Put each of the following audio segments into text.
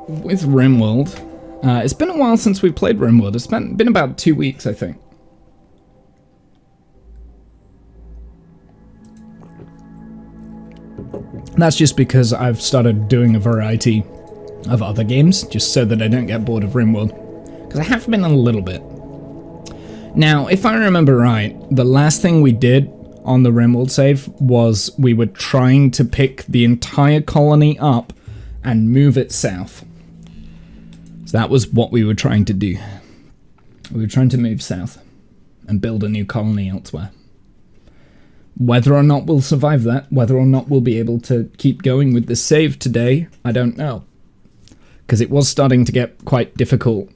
with Rimworld, it's been a while since we've played Rimworld. It's been about 2 weeks, I think. That's just because I've started doing a variety of other games, just so that I don't get bored of Rimworld. Because I have been a little bit. Now, if I remember right, the last thing we did on the Rimworld save was we were trying to pick the entire colony up and move it south. So that was what we were trying to do. We were trying to move south and build a new colony elsewhere. Whether or not we'll survive that, whether or not we'll be able to keep going with the save today, I don't know. Because it was starting to get quite difficult.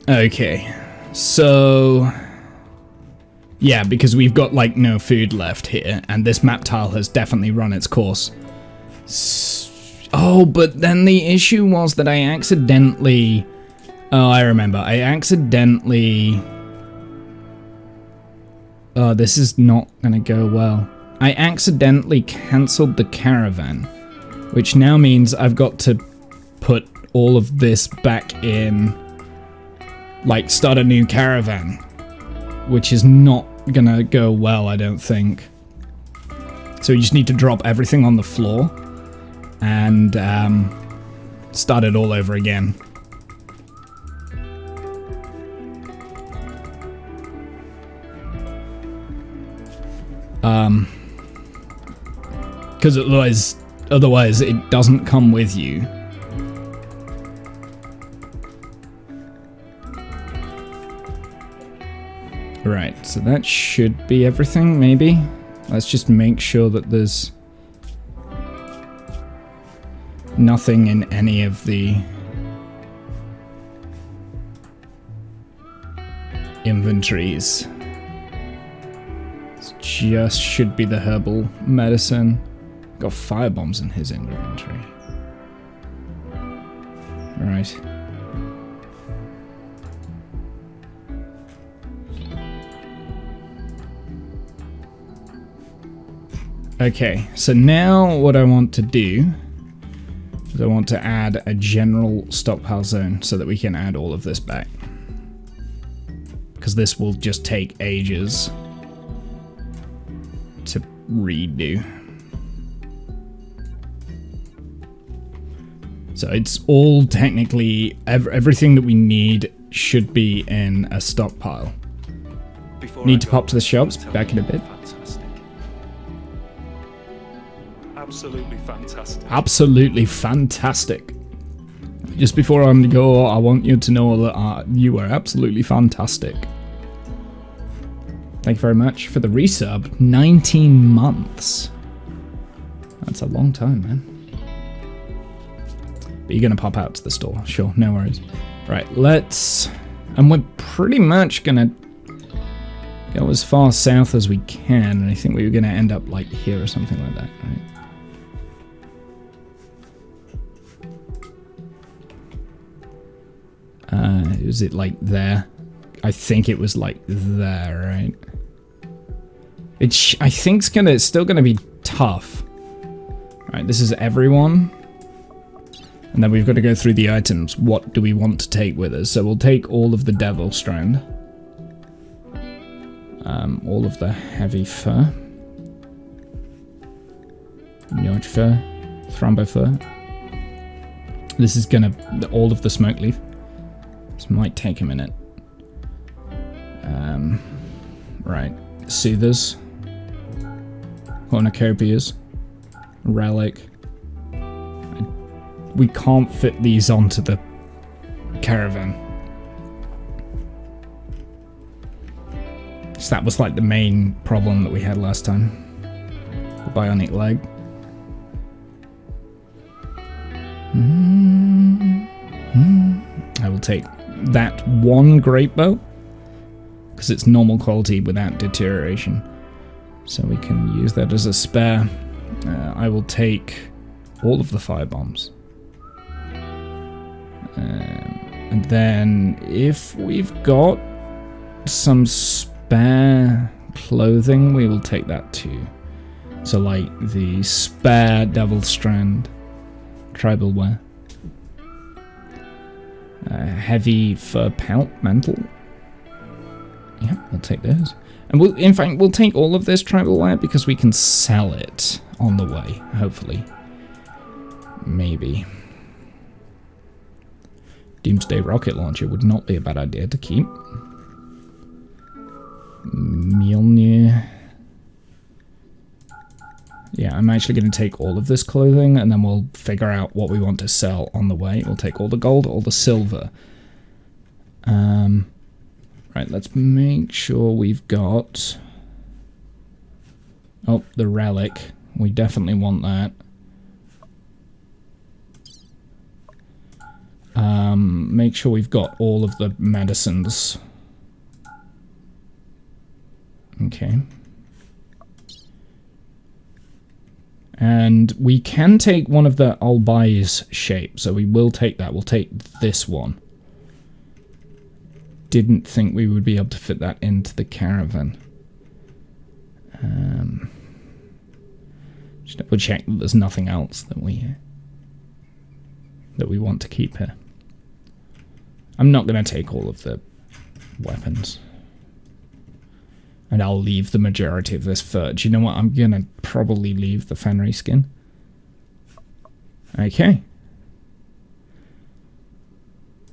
Okay, so... yeah, because we've got, like, no food left here, and this map tile has definitely run its course. Oh, but then the issue was that I accidentally... oh, I remember. I accidentally... oh, this is not gonna go well. I accidentally cancelled the caravan, which now means I've got to put all of this back in, like, start a new caravan, which is not gonna go well, I don't think. So you just need to drop everything on the floor and start it all over again. Because otherwise it doesn't come with you. Right, so that should be everything, maybe. Let's just make sure that there's nothing in any of the inventories. It just should be the herbal medicine. Got fire bombs in his inventory. Right. Okay, so now what I want to do is I want to add a general stockpile zone so that we can add all of this back. Because this will just take ages to redo. So it's all technically, everything that we need should be in a stockpile. Need to pop to the shops, back in a bit. Absolutely fantastic. Absolutely fantastic. Just before I go, I want you to know that you are absolutely fantastic. Thank you very much for the resub. 19 months. That's a long time, man. But you're going to pop out to the store. Sure, no worries. Right, let's... and we're pretty much going to go as far south as we can. And I think we were going to end up like here or something like that, right? Was it like there? I think it was like there, right? I think it's still gonna be tough. Right, this is everyone. And then we've got to go through the items. What do we want to take with us? So we'll take all of the devil strand. All of the heavy fur. Notch fur. Thrombo fur. This is gonna... all of the smoke leaf. This might take a minute. Right. Soothers. Cornucopias. Relic. We can't fit these onto the caravan. So that was like the main problem that we had last time. The bionic leg. I will take that one great bow because it's normal quality without deterioration, so we can use that as a spare. I will take all of the fire bombs, and then if we've got some spare clothing, we will take that too. So like the spare Devil Strand tribal wear. Heavy fur pelt mantle. Yeah, we'll take those. And in fact, we'll take all of this tribal wear because we can sell it on the way, hopefully. Maybe. Doomsday rocket launcher would not be a bad idea to keep. Mjolnir. Yeah, I'm actually going to take all of this clothing, and then we'll figure out what we want to sell on the way. We'll take all the gold, all the silver. Right, let's make sure we've got... Oh, the relic. We definitely want that. Make sure we've got all of the medicines. Okay. And we can take one of the Albai's shape, so we will take that. We'll take this one. Didn't think we would be able to fit that into the caravan. Just double check that there's nothing else that we want to keep here. I'm not going to take all of the weapons. And I'll leave the majority of this fur. Do you know what? I'm going to probably leave the Fenrir skin. Okay.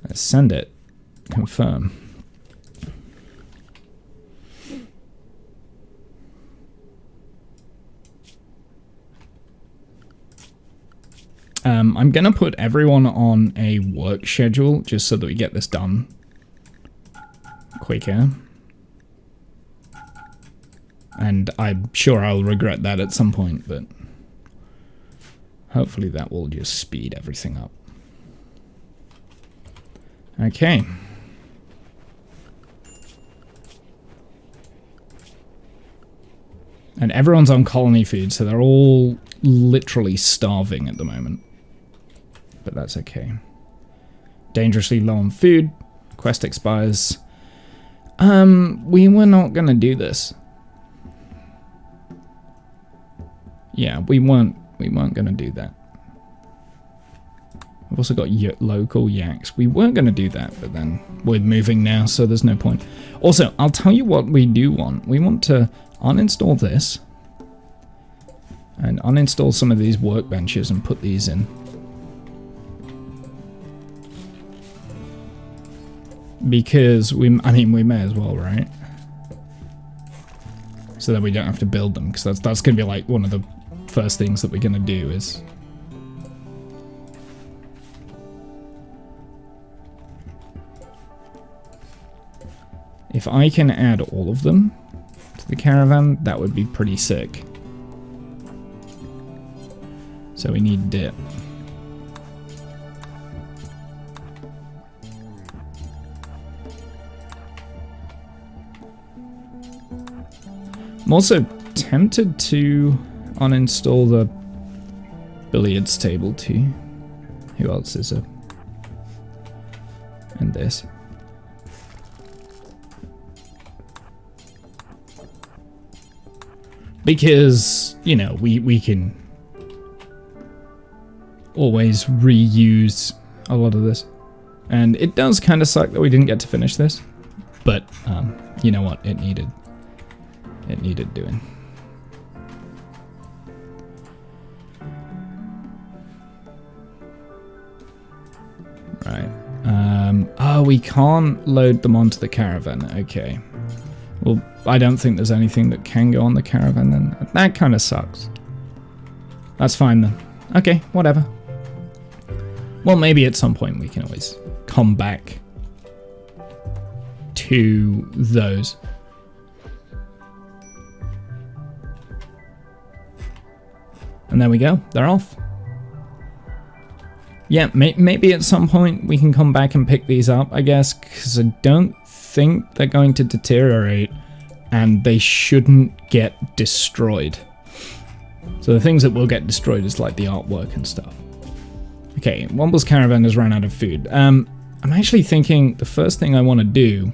Let's send it. Confirm. I'm going to put everyone on a work schedule just so that we get this done quicker. And I'm sure I'll regret that at some point, but hopefully that will just speed everything up. Okay. And everyone's on colony food, so they're all literally starving at the moment. But that's okay. Dangerously low on food. Quest expires. We were not going to do this. Yeah, we weren't going to do that. I've also got local yaks. We weren't going to do that, but then we're moving now, so there's no point. Also, I'll tell you what we do want. We want to uninstall this and uninstall some of these workbenches and put these in. Because we may as well, right? So that we don't have to build them, because that's going to be like one of the first things that we're going to do is... If I can add all of them to the caravan, that would be pretty sick. So we need dip. I'm also tempted to uninstall the billiards table too. Who else is there? And this. Because, you know, we can always reuse a lot of this. And it does kind of suck that we didn't get to finish this. But, you know what? It needed doing. Right. Oh, we can't load them onto the caravan. Okay. Well, I don't think there's anything that can go on the caravan then. That kind of sucks. That's fine then. Okay, whatever. Well, maybe at some point we can always come back to those. And there we go. They're off. Yeah, maybe at some point we can come back and pick these up, I guess, because I don't think they're going to deteriorate and they shouldn't get destroyed. So the things that will get destroyed is like the artwork and stuff. Okay, Womble's caravan has run out of food. I'm actually thinking the first thing I want to do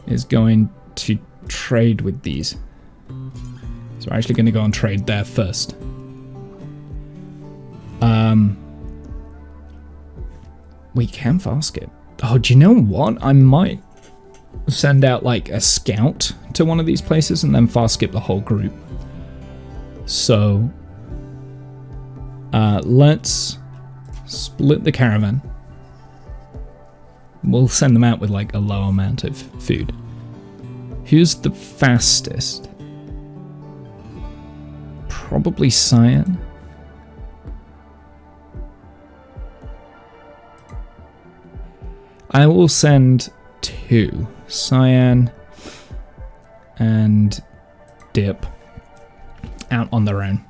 is going to trade with these. So we're actually going to go and trade there first. We can fast skip. Oh, do you know what? I might send out like a scout to one of these places and then fast skip the whole group. So let's split the caravan. We'll send them out with like a low amount of food. Who's the fastest? Probably Cyan. I will send 2. Cyan and Dip out on their own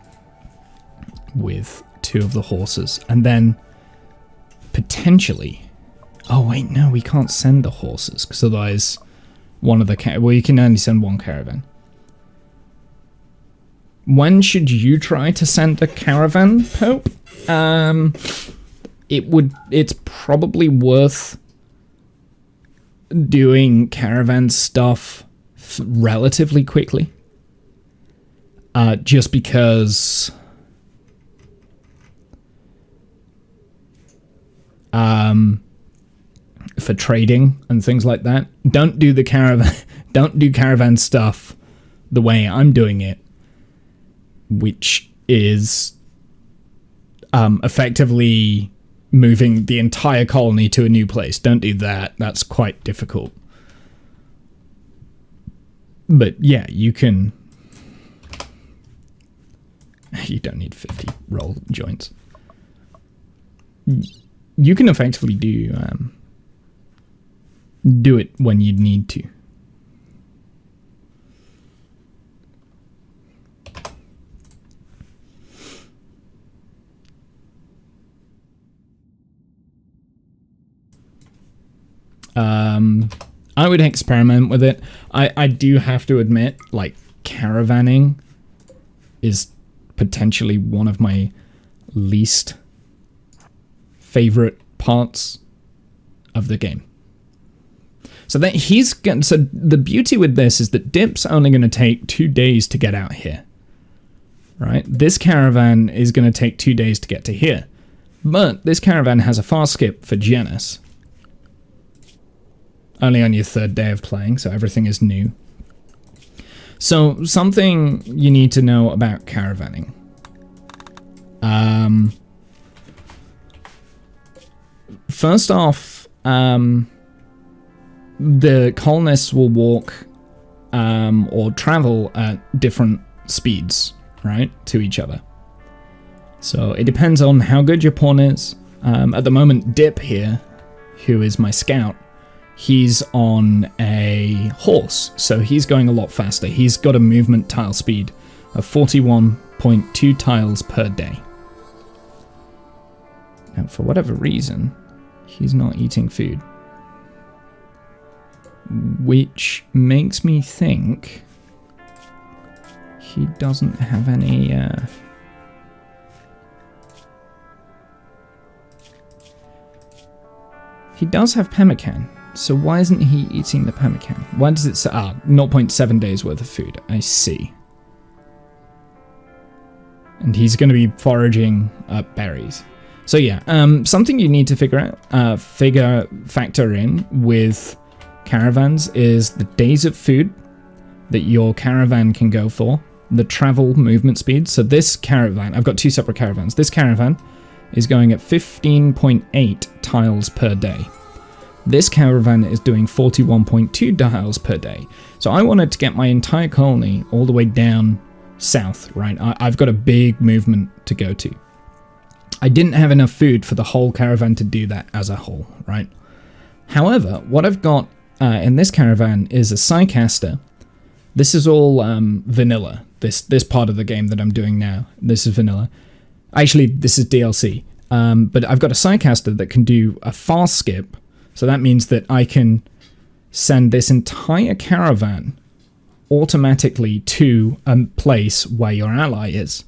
with 2 of the horses. And then potentially... Oh wait, no, we can't send the horses because otherwise one of the... Well, you can only send 1 caravan. When should you try to send a caravan, Pope? It's probably worth doing caravan stuff relatively quickly. Just because... for trading and things like that. Don't do the caravan... Don't do caravan stuff the way I'm doing it, which is effectively moving the entire colony to a new place. Don't do that. That's quite difficult. But yeah, you can... You don't need 50 roll joints. You can effectively do it when you need to. I would experiment with it. I do have to admit, like, caravanning is potentially one of my least favorite parts of the game. So that so the beauty with this is that Dip's only going to take 2 days to get out here. Right? This caravan is going to take 2 days to get to here. But this caravan has a fast skip for Janus. Only on your 3rd day of playing, so everything is new. So, something you need to know about caravanning. First off, the colonists will walk or travel at different speeds, right, to each other. So, it depends on how good your pawn is. At the moment, Dip here, who is my scout, he's on a horse, so he's going a lot faster. He's got a movement tile speed of 41.2 tiles per day. Now, for whatever reason, he's not eating food. Which makes me think he doesn't have any... He does have pemmican. So why isn't he eating the pemmican? Why does it say... 0.7 days worth of food. I see. And he's going to be foraging up berries. So yeah, something you need to factor in with caravans is the days of food that your caravan can go for, the travel movement speed. So this caravan, I've got 2 separate caravans. This caravan is going at 15.8 tiles per day. This caravan is doing 41.2 tiles per day. So I wanted to get my entire colony all the way down south, right? I've got a big movement to go to. I didn't have enough food for the whole caravan to do that as a whole, right? However, what I've got in this caravan is a Psycaster. This is all vanilla. This part of the game that I'm doing now, this is vanilla. Actually, this is DLC. But I've got a Psycaster that can do a fast skip. So that means that I can send this entire caravan automatically to a place where your ally is.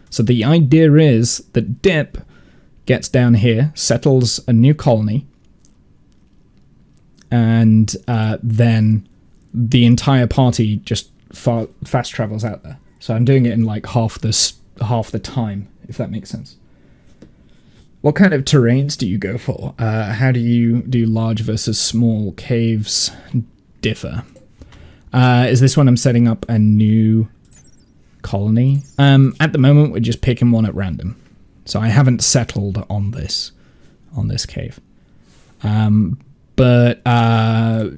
So the idea is that Dip gets down here, settles a new colony, and then the entire party just fast travels out there. So I'm doing it in like half the time, if that makes sense. What kind of terrains do you go for? How do you do large versus small? Caves differ. Is this when I'm setting up a new colony? At the moment, we're just picking one at random. So I haven't settled on this cave. But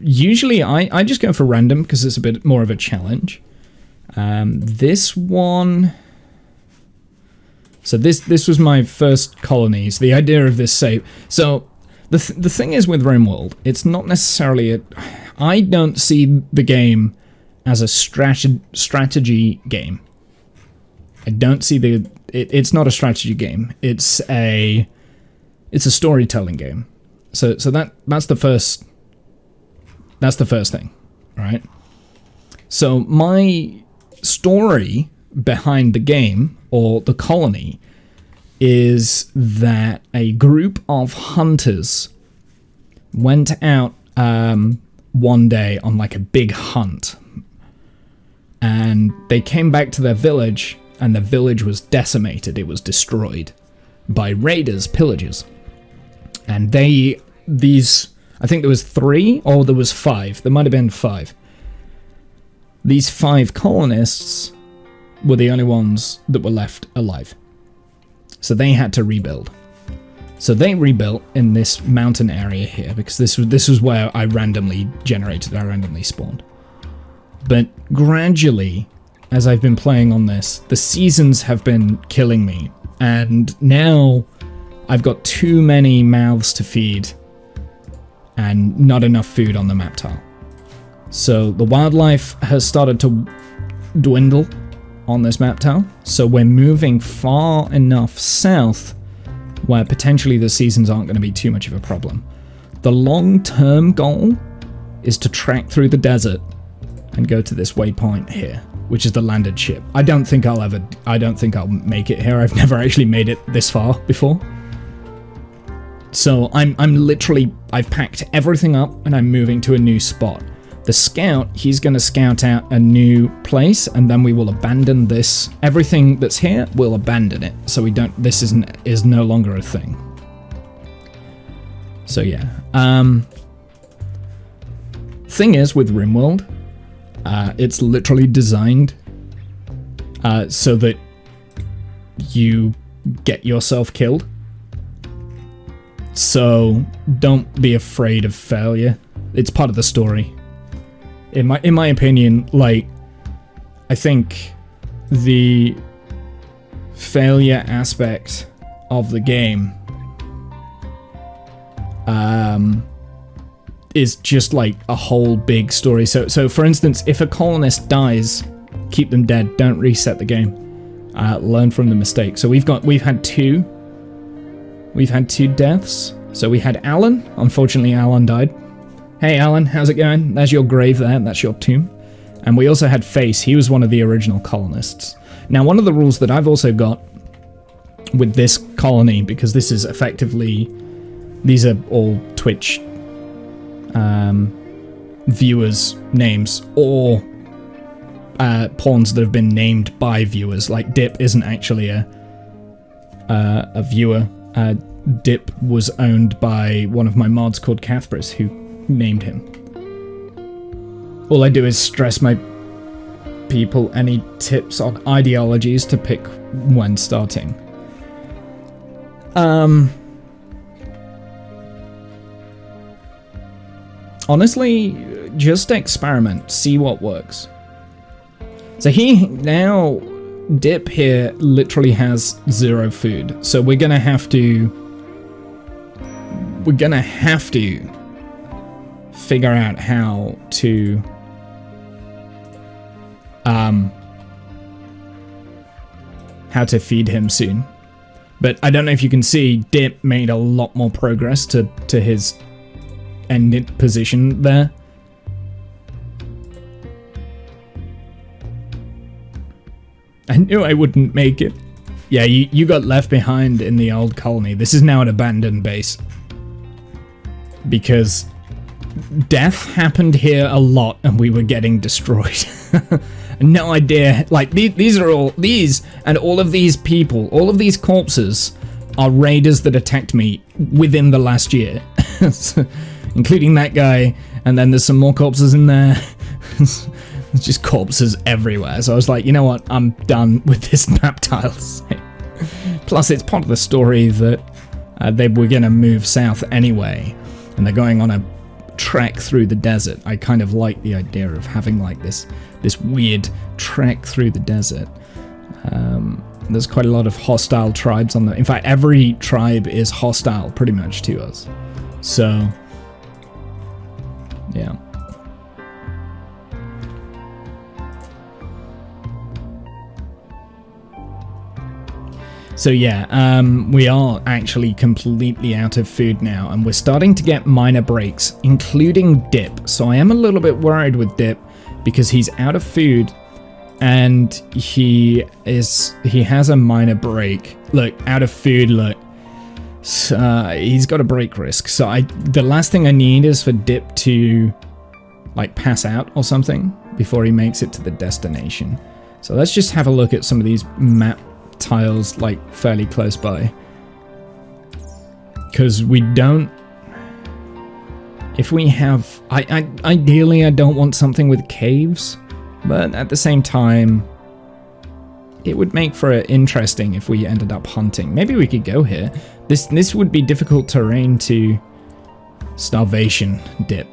usually I just go for random because it's a bit more of a challenge. This one... So this was my first colonies. The idea of this save... So the thing is with Rimworld, it's not necessarily a... I don't see the game as a strategy game. I don't see the... It's not a strategy game. It's a storytelling game. So that's the first thing, right? So my story behind the game, or the colony, is that a group of hunters went out one day on like a big hunt, and they came back to their village, and the village was decimated. It was destroyed by raiders, pillagers. And I think there was 3, or there was 5. There might have been 5. These 5 colonists were the only ones that were left alive. So they had to rebuild. So they rebuilt in this mountain area here, because this was where I randomly spawned. But gradually, as I've been playing on this, the seasons have been killing me. And now I've got too many mouths to feed and not enough food on the map tile. So the wildlife has started to dwindle on this map tile. So we're moving far enough south where potentially the seasons aren't going to be too much of a problem. The long-term goal is to track through the desert and go to this waypoint here, which is the landed ship. I don't think I'll make it here. I've never actually made it this far before. So I've packed everything up and I'm moving to a new spot. The scout, he's going to scout out a new place, and then we will abandon this. Everything that's here, we'll abandon it. So this is no longer a thing. So yeah. Thing is with Rimworld, it's literally designed so that you get yourself killed. So don't be afraid of failure. It's part of the story. In my opinion, like, I think the failure aspect of the game is just like a whole big story. So for instance, if a colonist dies, keep them dead. Don't reset the game. Learn from the mistake. So we've had two deaths. So we had Alan. Unfortunately, Alan died. Hey Alan, how's it going? There's your grave there, that's your tomb. And we also had Face, he was one of the original colonists. Now one of the rules that I've also got with this colony, because this is effectively, these are all Twitch viewers' names, or pawns that have been named by viewers, like Dip isn't actually a viewer. Dip was owned by one of my mods called Cathbris, who named him. All I do is stress my people any tips on ideologies to pick when starting. Honestly, just experiment, see what works. So now Dip here literally has 0 food, so we're gonna have to figure out how to feed him soon. But I don't know if you can see, Dip made a lot more progress to his end position there. I knew I wouldn't make it. Yeah, you got left behind in the old colony. This is now an abandoned base. Because death happened here a lot and we were getting destroyed. no idea. Like, these are all, these and all of these people, all of these corpses are raiders that attacked me within the last year. Including that guy, and then there's some more corpses in there. There's just corpses everywhere. So I was like, you know what, I'm done with this map tiles. Plus, it's part of the story that they were going to move south anyway, and they're going on a trek through the desert. I kind of like the idea of having like this weird trek through the desert. There's quite a lot of hostile tribes on the... In fact, every tribe is hostile pretty much to us. So, yeah. So yeah, we are actually completely out of food now, and we're starting to get minor breaks, including Dip. So I am a little bit worried with Dip because he's out of food and he has a minor break. Look, out of food, look. He's got a break risk. So the last thing I need is for Dip to like pass out or something before he makes it to the destination. So let's just have a look at some of these map tiles like fairly close by, because we don't, if we have, ideally I don't want something with caves, but at the same time it would make for interesting if we ended up hunting. Maybe we could go here. This would be difficult terrain to starvation Dip.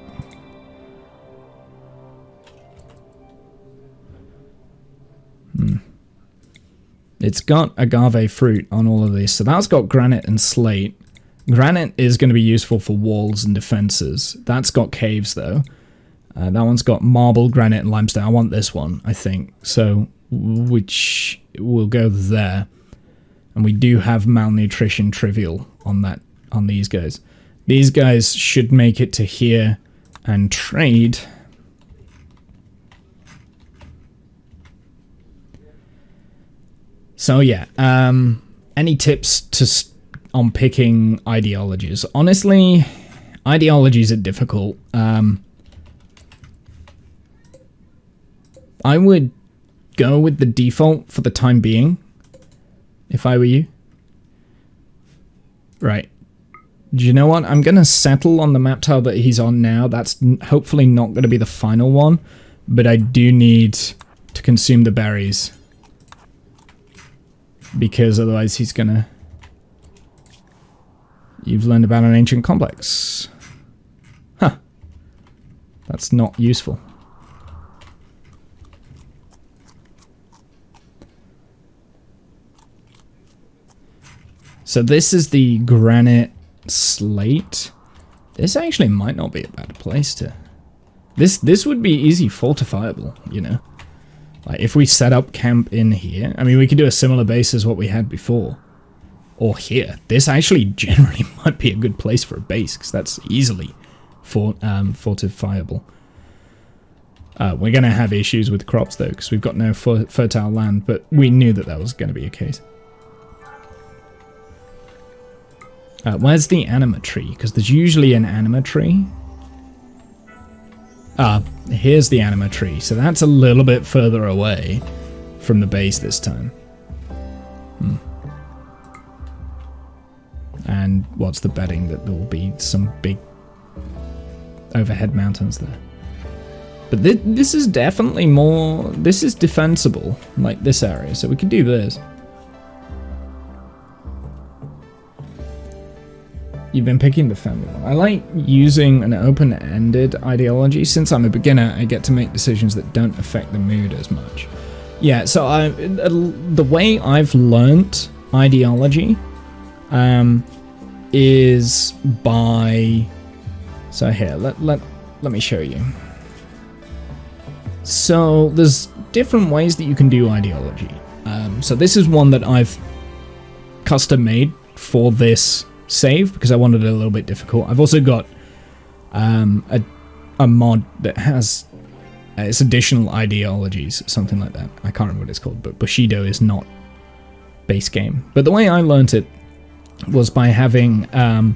It's got agave fruit on all of these, so that's got granite and slate. Granite is going to be useful for walls and defenses. That's got caves, though. That one's got marble, granite, and limestone. I want this one, I think. So, which will go there. And we do have malnutrition trivial on these guys. These guys should make it to here and trade. So yeah, any tips on picking ideologies? Honestly, ideologies are difficult. I would go with the default for the time being, if I were you. Right. Do you know what? I'm going to settle on the map tile that he's on now. That's hopefully not going to be the final one, but I do need to consume the berries, because otherwise he's gonna... You've learned about an ancient complex. Huh. That's not useful. So this is the granite slate. This actually might not be a bad place to... This would be easy fortifiable, you know? Like, if we set up camp in here, I mean, we could do a similar base as what we had before. Or here. This actually generally might be a good place for a base, because that's easily fortifiable. We're going to have issues with crops, though, because we've got no fertile land, but we knew that that was going to be a case. Where's the anima tree? Because there's usually an anima tree. Here's the anima tree, so that's a little bit further away from the base this time. And what's the betting that there will be some big overhead mountains there? But this is definitely more... This is defensible, like this area, so we could do this. You've been picking the family one. I like using an open-ended ideology. Since I'm a beginner, I get to make decisions that don't affect the mood as much. Yeah, so the way I've learnt ideology is by... So here, let me show you. So there's different ways that you can do ideology. So this is one that I've custom-made for this save because I wanted it a little bit difficult. I've also got a mod that has its additional ideologies, something like that. I can't remember what it's called, but Bushido is not base game. But the way I learnt it was by having an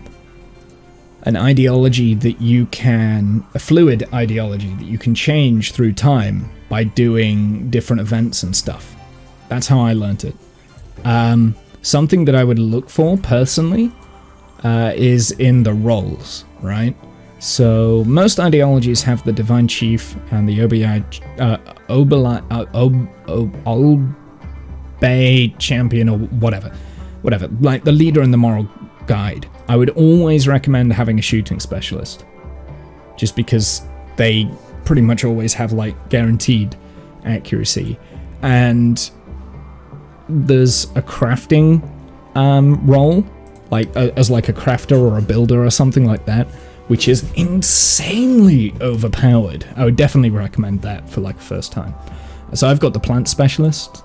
ideology that you can, a fluid ideology that you can change through time by doing different events and stuff. That's how I learnt it. Something that I would look for personally is in the roles, right? So most ideologies have the Divine Chief and the Obey Champion or whatever, like the leader and the moral guide. I would always recommend having a shooting specialist, just because they pretty much always have like guaranteed accuracy. And there's a crafting role, like as like a crafter or a builder or something like that, which is insanely overpowered. I would definitely recommend that for like a first time. So I've got the plant specialist,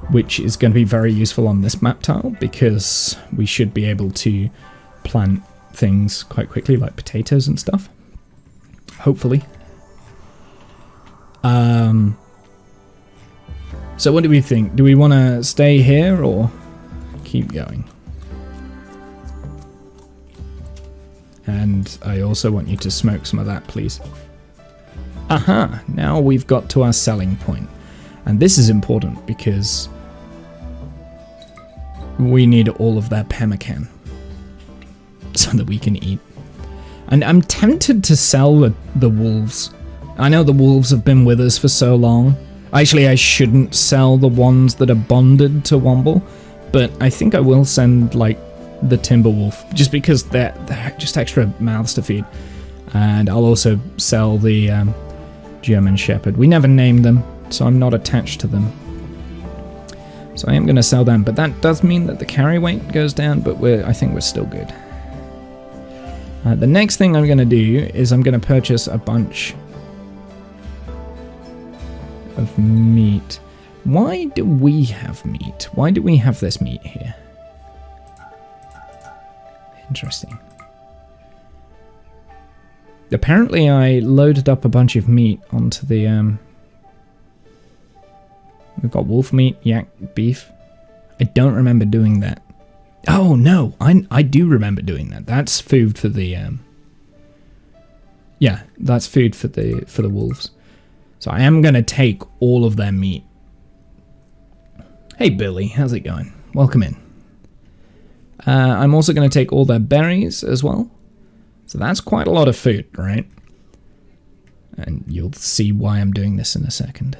which is going to be very useful on this map tile because we should be able to plant things quite quickly, like potatoes and stuff. Hopefully. So what do we think? Do we want to stay here or keep going? And I also want you to smoke some of that, please. Aha! Now we've got to our selling point. And this is important because we need all of that pemmican so that we can eat. And I'm tempted to sell the wolves. I know the wolves have been with us for so long. Actually, I shouldn't sell the ones that are bonded to Womble, but I think I will send, like, the Timberwolf, just because they're just extra mouths to feed. And I'll also sell the German Shepherd. We never named them, so I'm not attached to them. So I am going to sell them, but that does mean that the carry weight goes down, but I think we're still good. The next thing I'm going to do is I'm going to purchase a bunch of meat. Why do we have meat? Why do we have this meat here? Interesting. Apparently I loaded up a bunch of meat onto the we've got wolf meat, yak, beef. I don't remember doing that. Oh no, I do remember doing that. That's food for the yeah, that's food for the wolves. So I am gonna take all of their meat. Hey Billy, how's it going? Welcome in. I'm also gonna take all their berries as well. So that's quite a lot of food, right? And you'll see why I'm doing this in a second.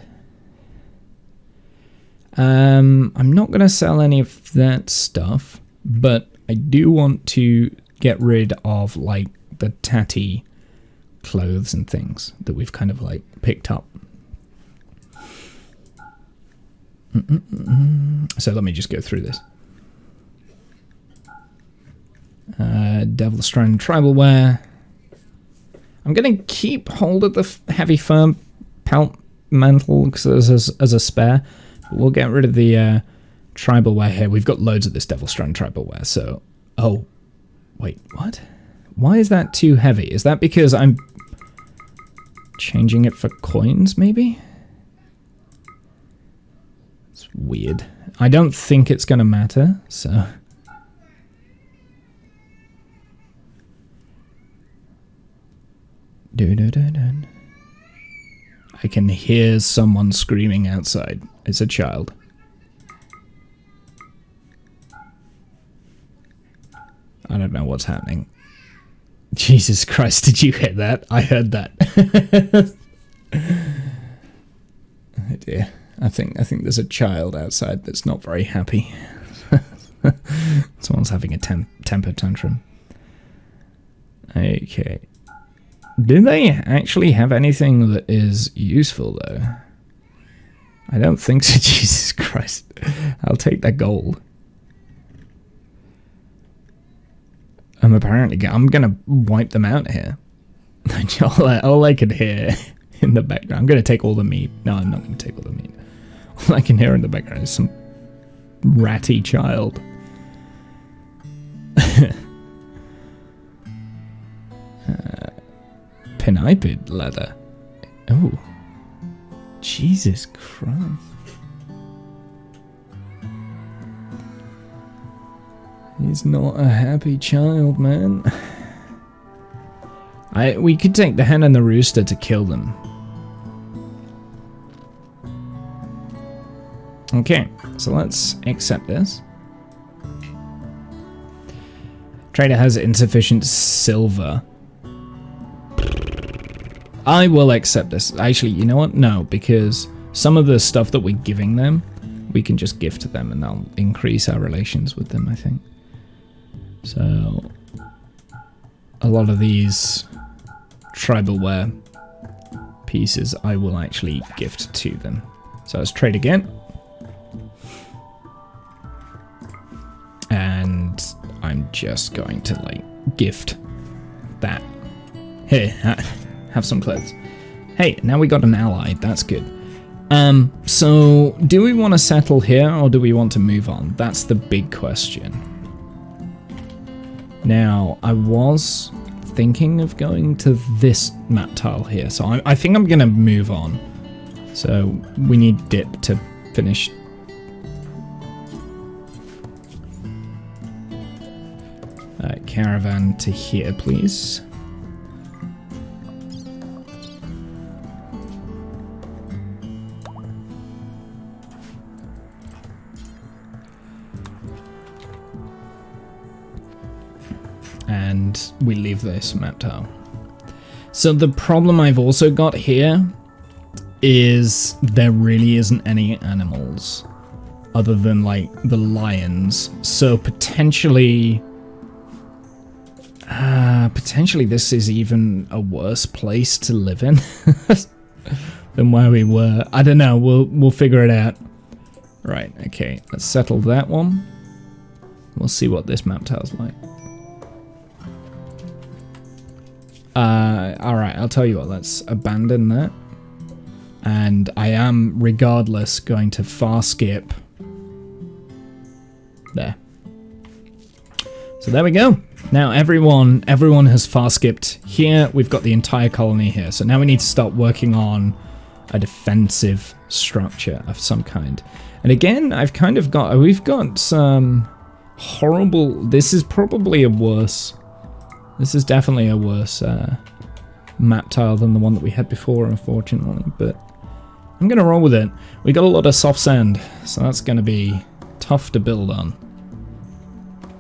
I'm not gonna sell any of that stuff, but I do want to get rid of like the tatty clothes and things that we've kind of like picked up. So let me just go through this. Devil Strand tribal wear. I'm gonna keep hold of the heavy firm pelt mantle because as a spare. But we'll get rid of the tribal wear here. We've got loads of this Devil Strand tribal wear. So, oh, wait, what? Why is that too heavy? Is that because I'm changing it for coins? Maybe. It's weird. I don't think it's gonna matter. So. I can hear someone screaming outside. It's a child. I don't know what's happening. Jesus Christ, did you hear that? I heard that. Oh dear. I think there's a child outside that's not very happy. Someone's having a temper tantrum. Okay. Do they actually have anything that is useful, though? I don't think so. Jesus Christ. I'll take that gold. I'm going to wipe them out here. All I can hear in the background. I'm going to take all the meat. No, I'm not going to take all the meat. All I can hear in the background is some ratty child. Piniped leather. Oh. Jesus Christ. He's not a happy child, man. We could take the hen and the rooster to kill them. Okay, so let's accept this. Trader has insufficient silver. I will accept this. Actually, you know what? No, because some of the stuff that we're giving them, we can just give to them and that'll increase our relations with them, I think. So, a lot of these tribalware pieces I will actually gift to them. So let's trade again. And I'm just going to like gift that. Here, have some clothes. Hey, now we got an ally, that's good. So do we want to settle here or do we want to move on? That's the big question. Now, I was thinking of going to this map tile here, so I think I'm gonna move on. So we need dip to finish. Caravan to here, please. And we leave this map tile. So the problem I've also got here is there really isn't any animals other than like the lions. So potentially this is even a worse place to live in than where we were. I don't know, we'll figure it out. Right, okay, let's settle that one. We'll see what this map tile's like. Alright, I'll tell you what, let's abandon that. And I am, regardless, going to far skip. There. So there we go. Now everyone has far skipped here. We've got the entire colony here. So now we need to start working on a defensive structure of some kind. And again, I've kind of got, we've got some horrible, this is probably a worse, this is definitely a worse map tile than the one that we had before, unfortunately, but I'm going to roll with it. We got a lot of soft sand, so that's going to be tough to build on.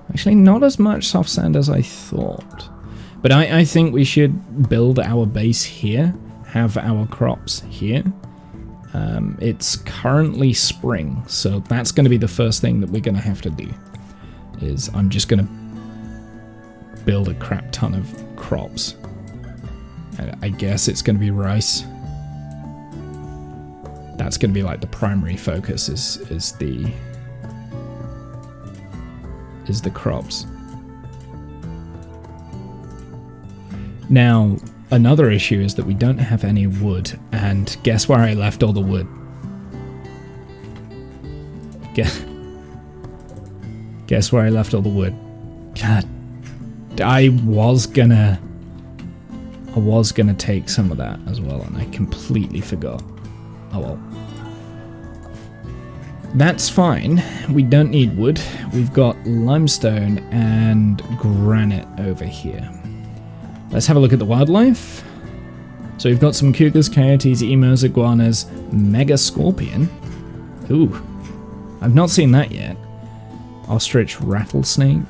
Actually, not as much soft sand as I thought. But I think we should build our base here, have our crops here. It's currently spring, so that's going to be the first thing that we're going to have to do. Is I'm just going to build a crap ton of crops. I guess it's going to be rice. That's going to be like the primary focus is the crops. Now, another issue is that we don't have any wood, and guess where I left all the wood? Guess where I left all the wood? God, I was gonna take some of that as well, and I completely forgot. Oh well. That's fine. We don't need wood. We've got limestone and granite over here. Let's have a look at the wildlife. So we've got some cougars, coyotes, emus, iguanas, mega scorpion. Ooh, I've not seen that yet. Ostrich, rattlesnake.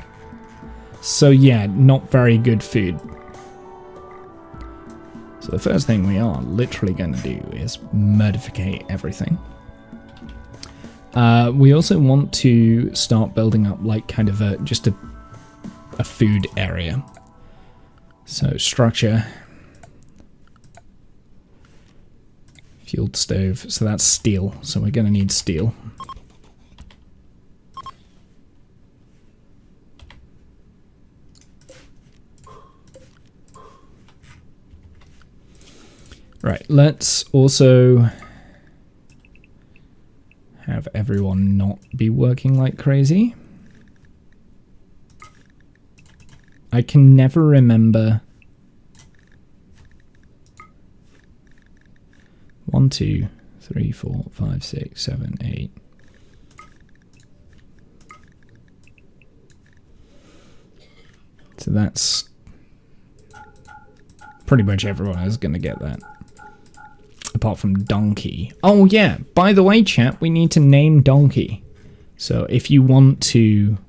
So yeah, not very good food. So the first thing we are literally going to do is murdificate everything. We also want to start building up like kind of just a food area. So structure, fueled stove, so that's steel, so we're going to need steel. Right, let's also have everyone not be working like crazy. I can never remember. 1, 2, 3, 4, 5, 6, 7, 8. So that's pretty much everyone is going to get that. apart from Donkey. Oh yeah, by the way, chat, we need to name Donkey. So if you want to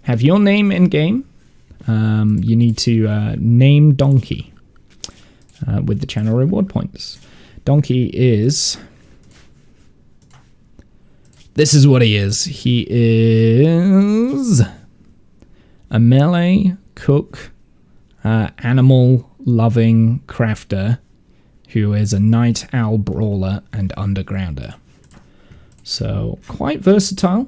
have your name in game, you need to name Donkey with the channel reward points. Donkey is... This is what he is. He is a melee cook, animal-loving crafter who is a night owl brawler and undergrounder. So, quite versatile.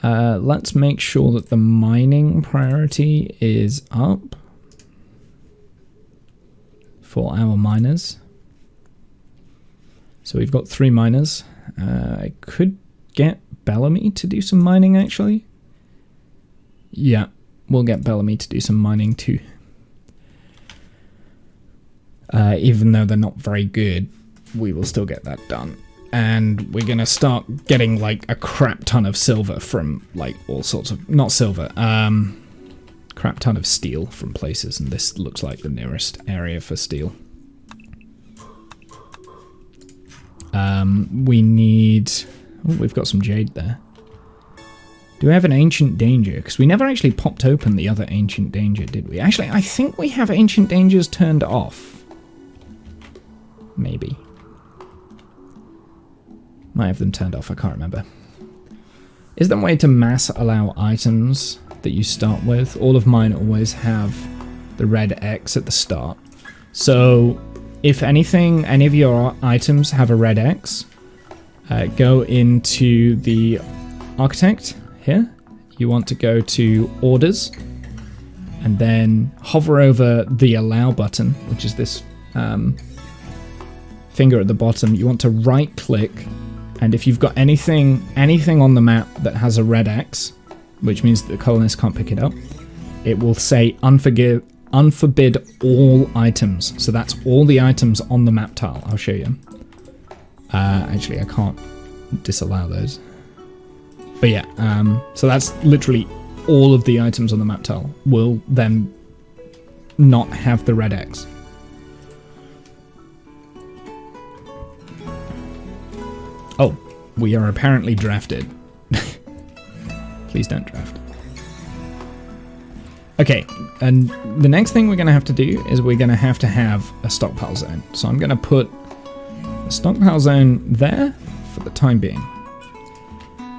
Let's make sure that the mining priority is up for our miners. So we've got 3 miners. I could get Bellamy to do some mining, actually. Yeah, we'll get Bellamy to do some mining too. Even though they're not very good, we will still get that done. And we're going to start getting, like, a crap ton of silver from, like, all sorts of... Not silver, crap ton of steel from places, and this looks like the nearest area for steel. We need... Oh, we've got some jade there. Do we have an Ancient Danger? Because we never actually popped open the other Ancient Danger, did we? Actually, I think we have Ancient Dangers turned off. Maybe. Might have them turned off, I can't remember. Is there a way to mass allow items that you start with? All of mine always have the red X at the start. So, if anything, any of your items have a red X, go into the Architect here. You want to go to Orders, and then hover over the Allow button, which is this finger at the bottom. You want to right-click, and if you've got anything on the map that has a red X, which means that the colonists can't pick it up, it will say unforbid all items. So that's all the items on the map tile. I'll show you. Actually, I can't disallow those. But yeah, so that's literally all of the items on the map tile will then not have the red X. Oh, we are apparently drafted. Please don't draft. Okay, and the next thing we're going to have to do is we're going to have a stockpile zone. So I'm going to put a stockpile zone there for the time being.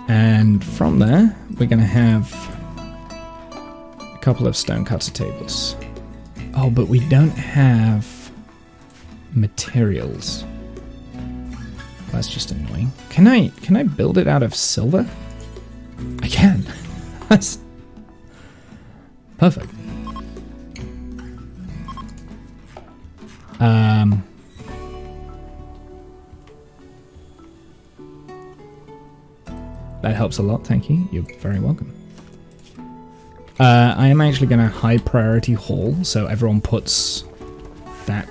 And from there, we're going to have a couple of stonecutter tables. Oh, but we don't have materials. That's just annoying. Can I build it out of silver? I can. That's perfect. That helps a lot, thank you. You're very welcome. I am actually going to high priority haul, so everyone puts that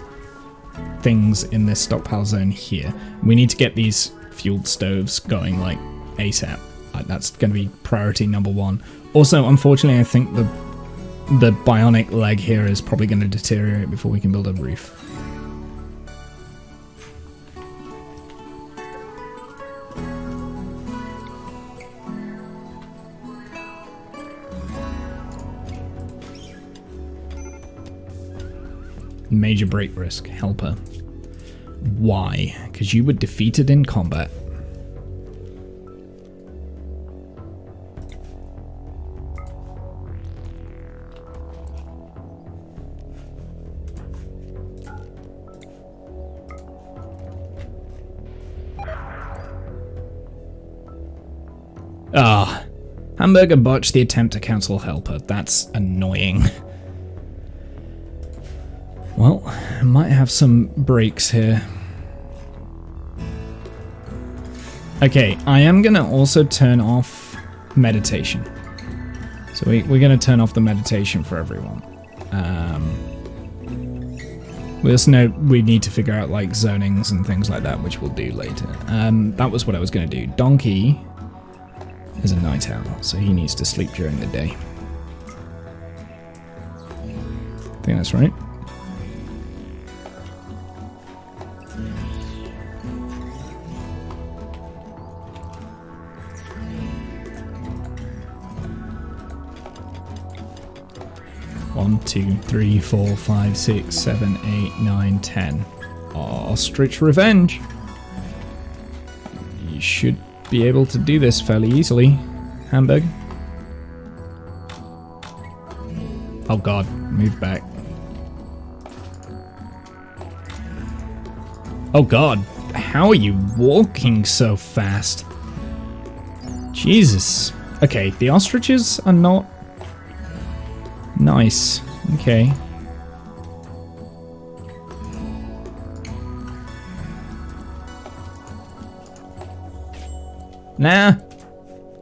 things in this stockpile zone here. We need to get these fueled stoves going like ASAP. That's going to be priority number 1. Also, unfortunately, I think the bionic leg here is probably going to deteriorate before we can build a roof. Major break risk, helper. Why? Because you were defeated in combat. Ah, Hamburger botched the attempt to cancel helper. That's annoying. Well, I might have some breaks here. Okay, I am going to also turn off meditation. So we're going to turn off the meditation for everyone. We also know we need to figure out like zonings and things like that, which we'll do later. That was what I was going to do. Donkey is a night owl, so he needs to sleep during the day. I think that's right. 1, 2, 3, 4, 5, 6, 7, 8, 9, 10. Ostrich revenge. You should be able to do this fairly easily. Hamburg. Oh god, move back. Oh god, how are you walking so fast? Jesus. Okay, the ostriches are not nice. Okay. Nah.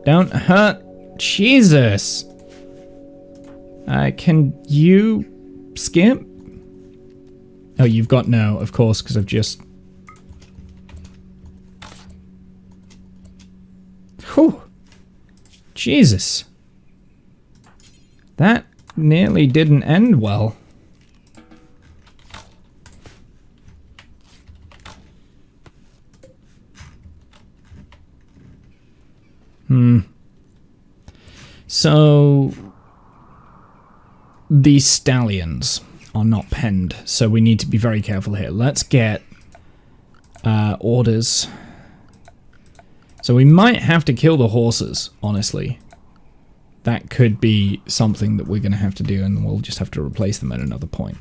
Don't hurt. Jesus. Can you skip? Oh, you've got no, of course, because I've just... Whew. Jesus. That nearly didn't end well. So... These stallions are not penned, so we need to be very careful here. Let's get orders. So we might have to kill the horses, honestly. That could be something that we're going to have to do, and we'll just have to replace them at another point.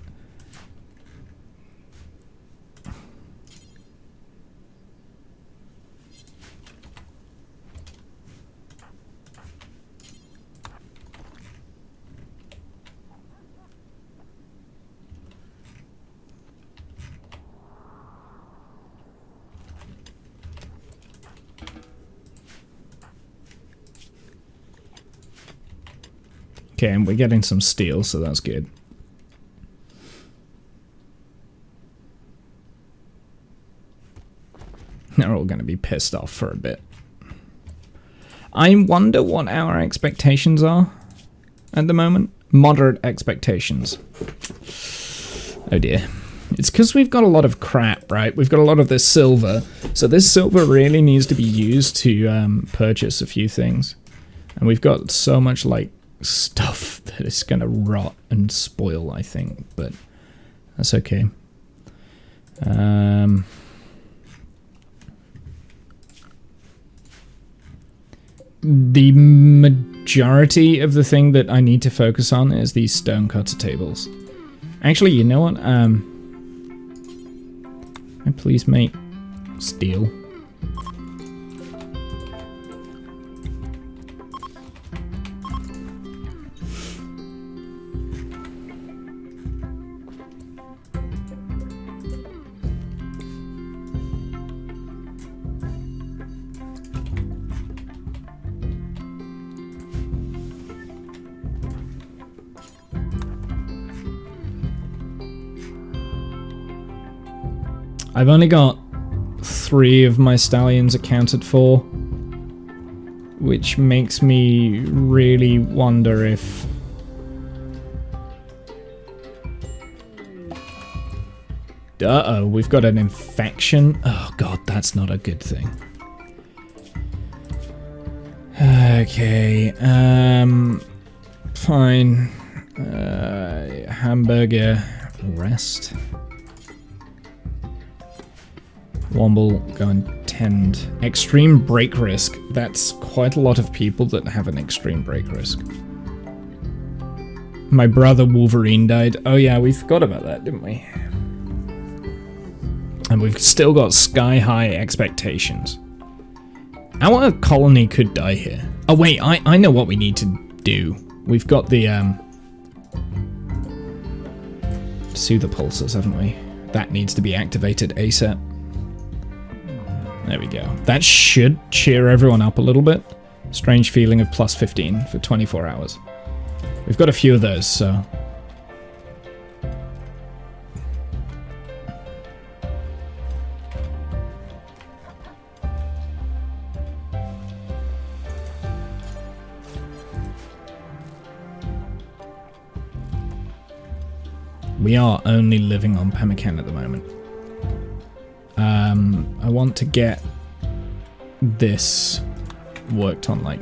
Okay, and we're getting some steel, so that's good. They're all going to be pissed off for a bit. I wonder what our expectations are at the moment. Moderate expectations. Oh dear. It's because we've got a lot of crap, right? We've got a lot of this silver. So this silver really needs to be used to purchase a few things. And we've got so much, like, stuff that is going to rot and spoil, I think. But that's okay. The majority of the thing that I need to focus on is these stone cutter tables. Actually, you know what? Can I please make steel? I've only got 3 of my stallions accounted for, which makes me really wonder if... Uh-oh, we've got an infection. Oh god, that's not a good thing. Okay, fine. Hamburger, rest. Womble, go and tend. Extreme break risk. That's quite a lot of people that have an extreme break risk. My brother Wolverine died. Oh yeah, we forgot about that, didn't we? And we've still got sky-high expectations. Our colony could die here. Oh wait, I know what we need to do. We've got the, soother pulses, haven't we? That needs to be activated ASAP. There we go. That should cheer everyone up a little bit. Strange feeling of plus 15 for 24 hours. We've got a few of those, so... We are only living on pemmican at the moment. I want to get this worked on, like,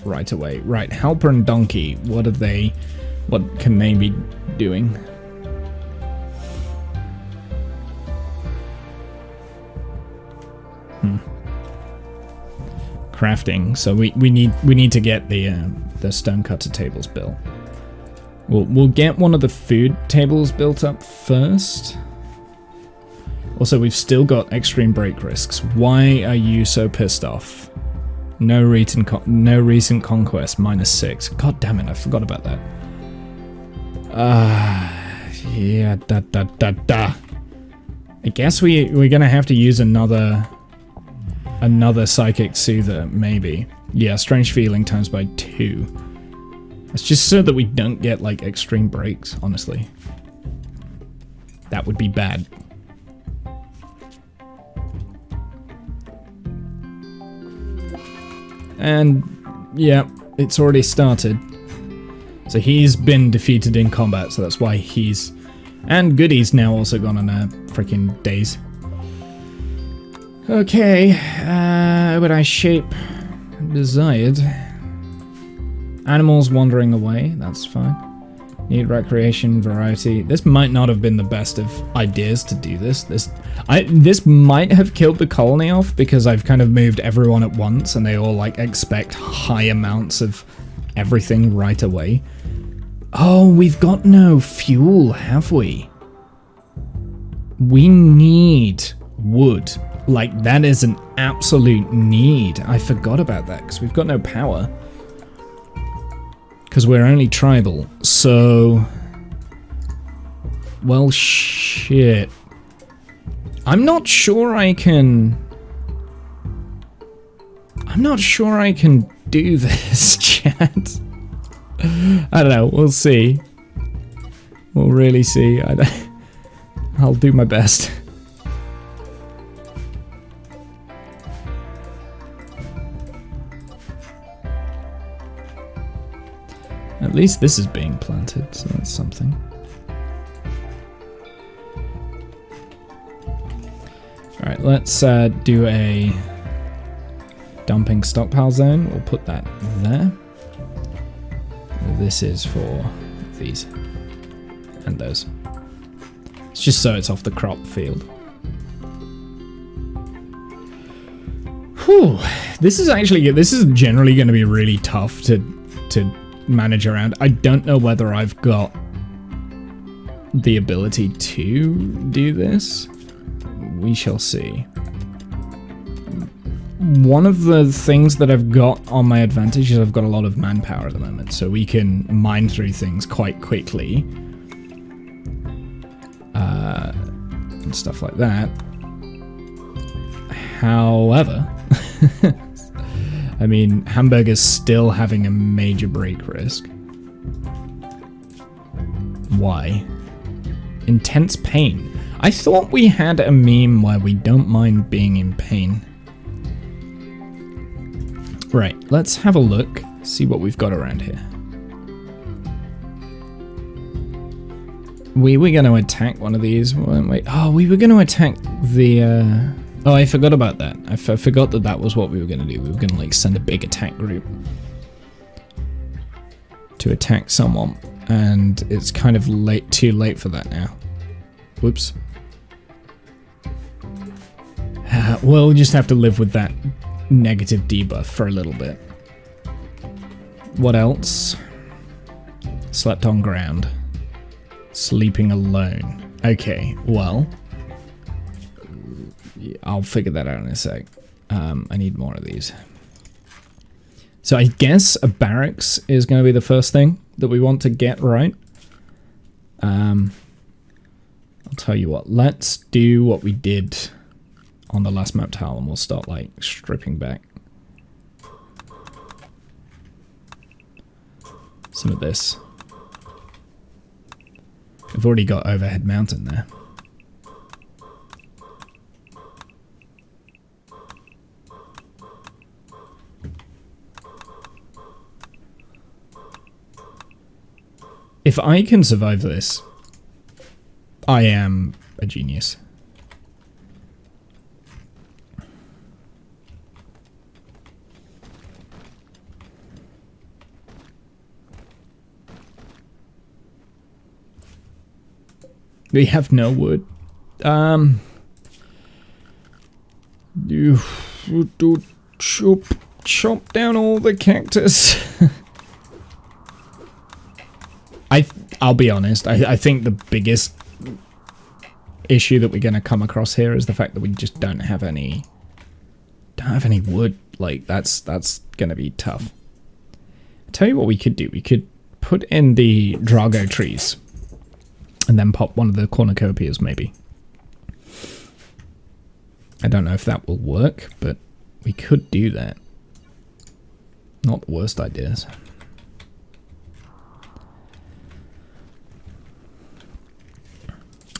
right away. Right, Helper and Donkey, what are they What can they be doing? Crafting. So we need to get the stonecutter tables built. We'll get one of the food tables built up first. Also, we've still got extreme break risks. Why are you so pissed off? No recent conquest, -6. God damn it, I forgot about that. Yeah, I guess we're gonna have to use another psychic soother, maybe. Yeah, strange feeling times by 2. It's just so that we don't get, like, extreme breaks, honestly. That would be bad. And, yeah, it's already started. So he's been defeated in combat, so that's why he's... And Goody's now also gone on a freaking daze. Okay, would I shape desired? Animals wandering away, that's fine. Need recreation, variety. This might not have been the best of ideas to do this. This might have killed the colony off because I've kind of moved everyone at once and they all like expect high amounts of everything right away. Oh, we've got no fuel, have we? We need wood. Like, that is an absolute need. I forgot about that because we've got no power. Because we're only tribal, so... Well, shit. I'm not sure I can do this, chat. I don't know, we'll see. We'll really see. I'll do my best. At least this is being planted, so that's something. Alright, let's do a dumping stockpile zone. We'll put that there. This is for these. And those. It's just so it's off the crop field. Whew. This is generally going to be really tough to manage around. I don't know whether I've got the ability to do this. We shall see. One of the things that I've got on my advantage is I've got a lot of manpower at the moment, so we can mine through things quite quickly. And stuff like that. However, I mean, Hamburger's still having a major break risk. Why? Intense pain. I thought we had a meme where we don't mind being in pain. Right, let's have a look, see what we've got around here. We were going to attack one of these, weren't we? Oh, we were going to attack the... Oh, I forgot about that. I forgot that that was what we were going to do. We were going to, like, send a big attack group to attack someone. And it's kind of too late for that now. Whoops. We'll just have to live with that negative debuff for a little bit. What else? Slept on ground. Sleeping alone. Okay, well... I'll figure that out in a sec. I need more of these. So I guess a barracks is going to be the first thing that we want to get right. I'll tell you what. Let's do what we did on the last map tile and we'll start like stripping back some of this. I've already got overhead mountain there. If I can survive this, I am a genius. We have no wood. You do chop down all the cactus. I'll be honest. I think the biggest issue that we're gonna come across here is the fact that we just don't have any wood. Like that's gonna be tough. I'll tell you what we could do. We could put in the Drago trees and then pop one of the cornucopias maybe. I don't know if that will work, but we could do that. Not the worst ideas.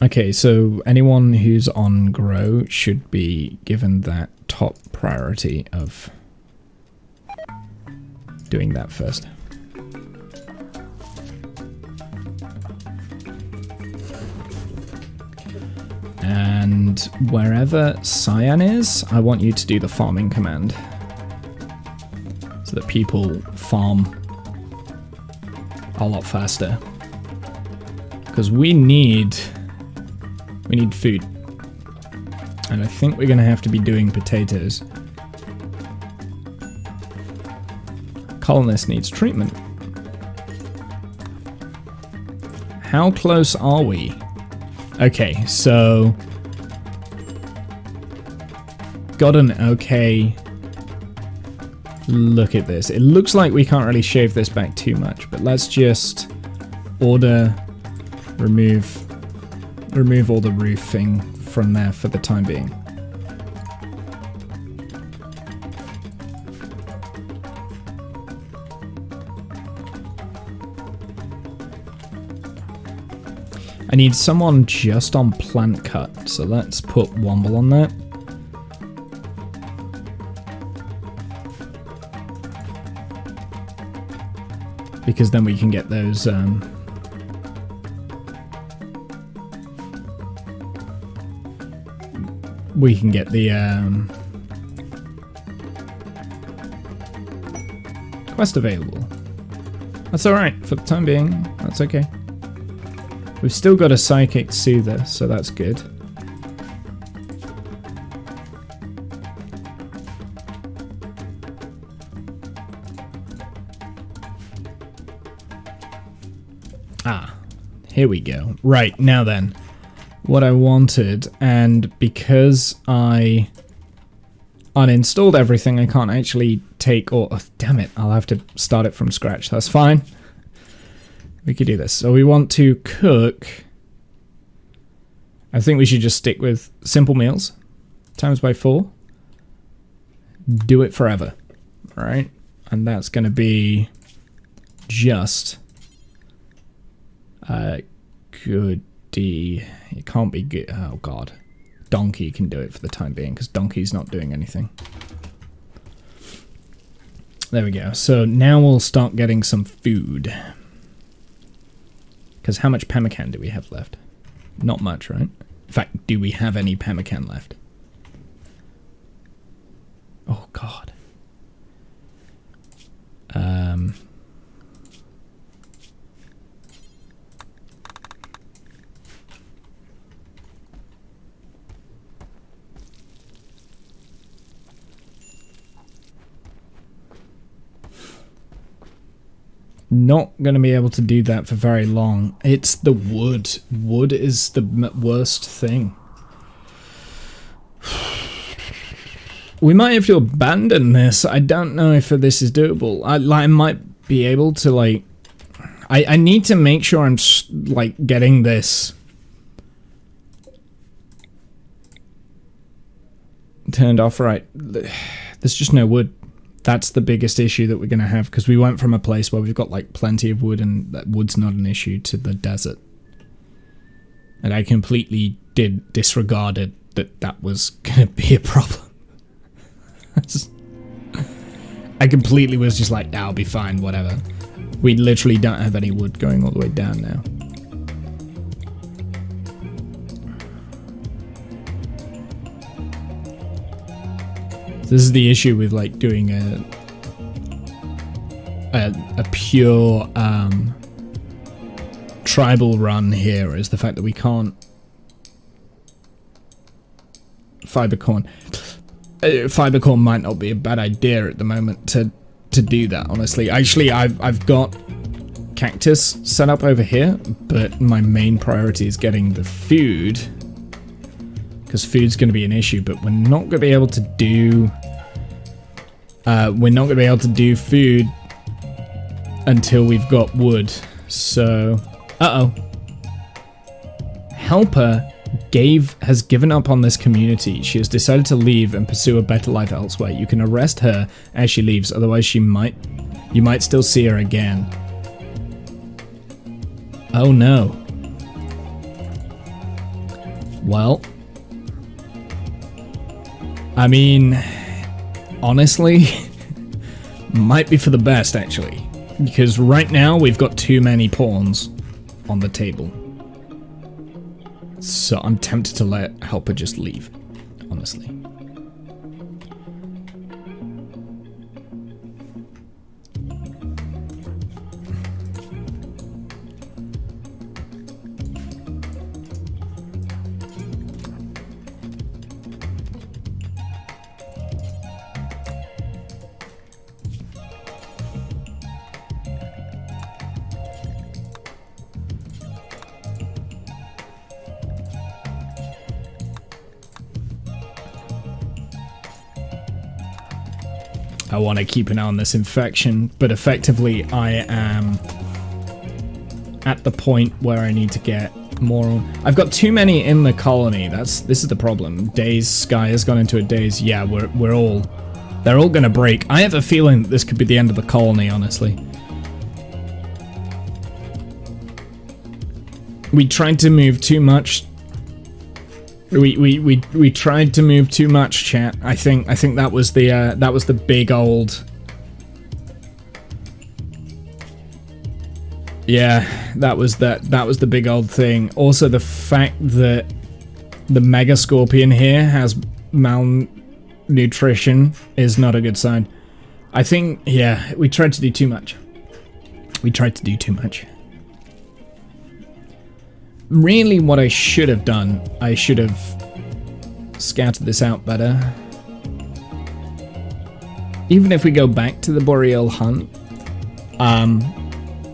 Okay, so anyone who's on grow should be given that top priority of doing that first. And wherever Cyan is, I want you to do the farming command. So that people farm a lot faster. Because we need food. And I think we're going to have to be doing potatoes. Colonist needs treatment. How close are we? Okay, so got an okay look at this. It looks like we can't really shave this back too much, but let's just order remove all the roofing from there for the time being. I need someone just on plant cut, so let's put Womble on that. Because then we can get those we can get the quest available. That's alright for the time being, that's okay. We've still got a Psychic Soother, so that's good. Ah, here we go. Right, now then. What I wanted, and because I uninstalled everything, I can't actually take, or oh, damn it, I'll have to start it from scratch. That's fine. We could do this. So we want to cook. I think we should just stick with simple meals times by 4. Do it forever. All right. And that's going to be just goody. It can't be good. Oh, God. Donkey can do it for the time being because Donkey's not doing anything. There we go. So now we'll start getting some food. Because how much pemmican do we have left? Not much, right? In fact, do we have any pemmican left? Oh, God. Not going to be able to do that for very long. It's the wood. Wood is the worst thing. We might have to abandon this. I don't know if this is doable. I might be able to, like... I need to make sure I'm, like, getting this turned off right. There's just no wood. That's the biggest issue that we're going to have, because we went from a place where we've got like plenty of wood and that wood's not an issue to the desert. And I completely disregarded that was going to be a problem. I completely was just like, I'll be fine, whatever. We literally don't have any wood going all the way down now. This is the issue with like doing a pure tribal run here, is the fact that we can't fiber corn. Fiber corn might not be a bad idea at the moment to do that, honestly. Actually, I've got cactus set up over here, but my main priority is getting the food, because food's going to be an issue. But we're not going to be able to do food until we've got wood. So, Helper has given up on this community. She has decided to leave and pursue a better life elsewhere. You can arrest her as she leaves, otherwise you might still see her again. Oh no. Well, I mean, honestly, might be for the best actually, because right now we've got too many pawns on the table. So I'm tempted to let Helper just leave, honestly. I want to keep an eye on this infection, but effectively I am at the point where I need to get more. I've got too many in the colony. This is the problem. Sky has gone into a daze. Yeah, they're all gonna break. I have a feeling that this could be the end of the colony, honestly. We tried to move too much. We tried to move too much, chat. I think that was the big old. Yeah, that was the big old thing. Also, the fact that the Mega Scorpion here has malnutrition is not a good sign. I think, yeah, we tried to do too much. Really, what I should have done, I should have scouted this out better. Even if we go back to the Boreal hunt,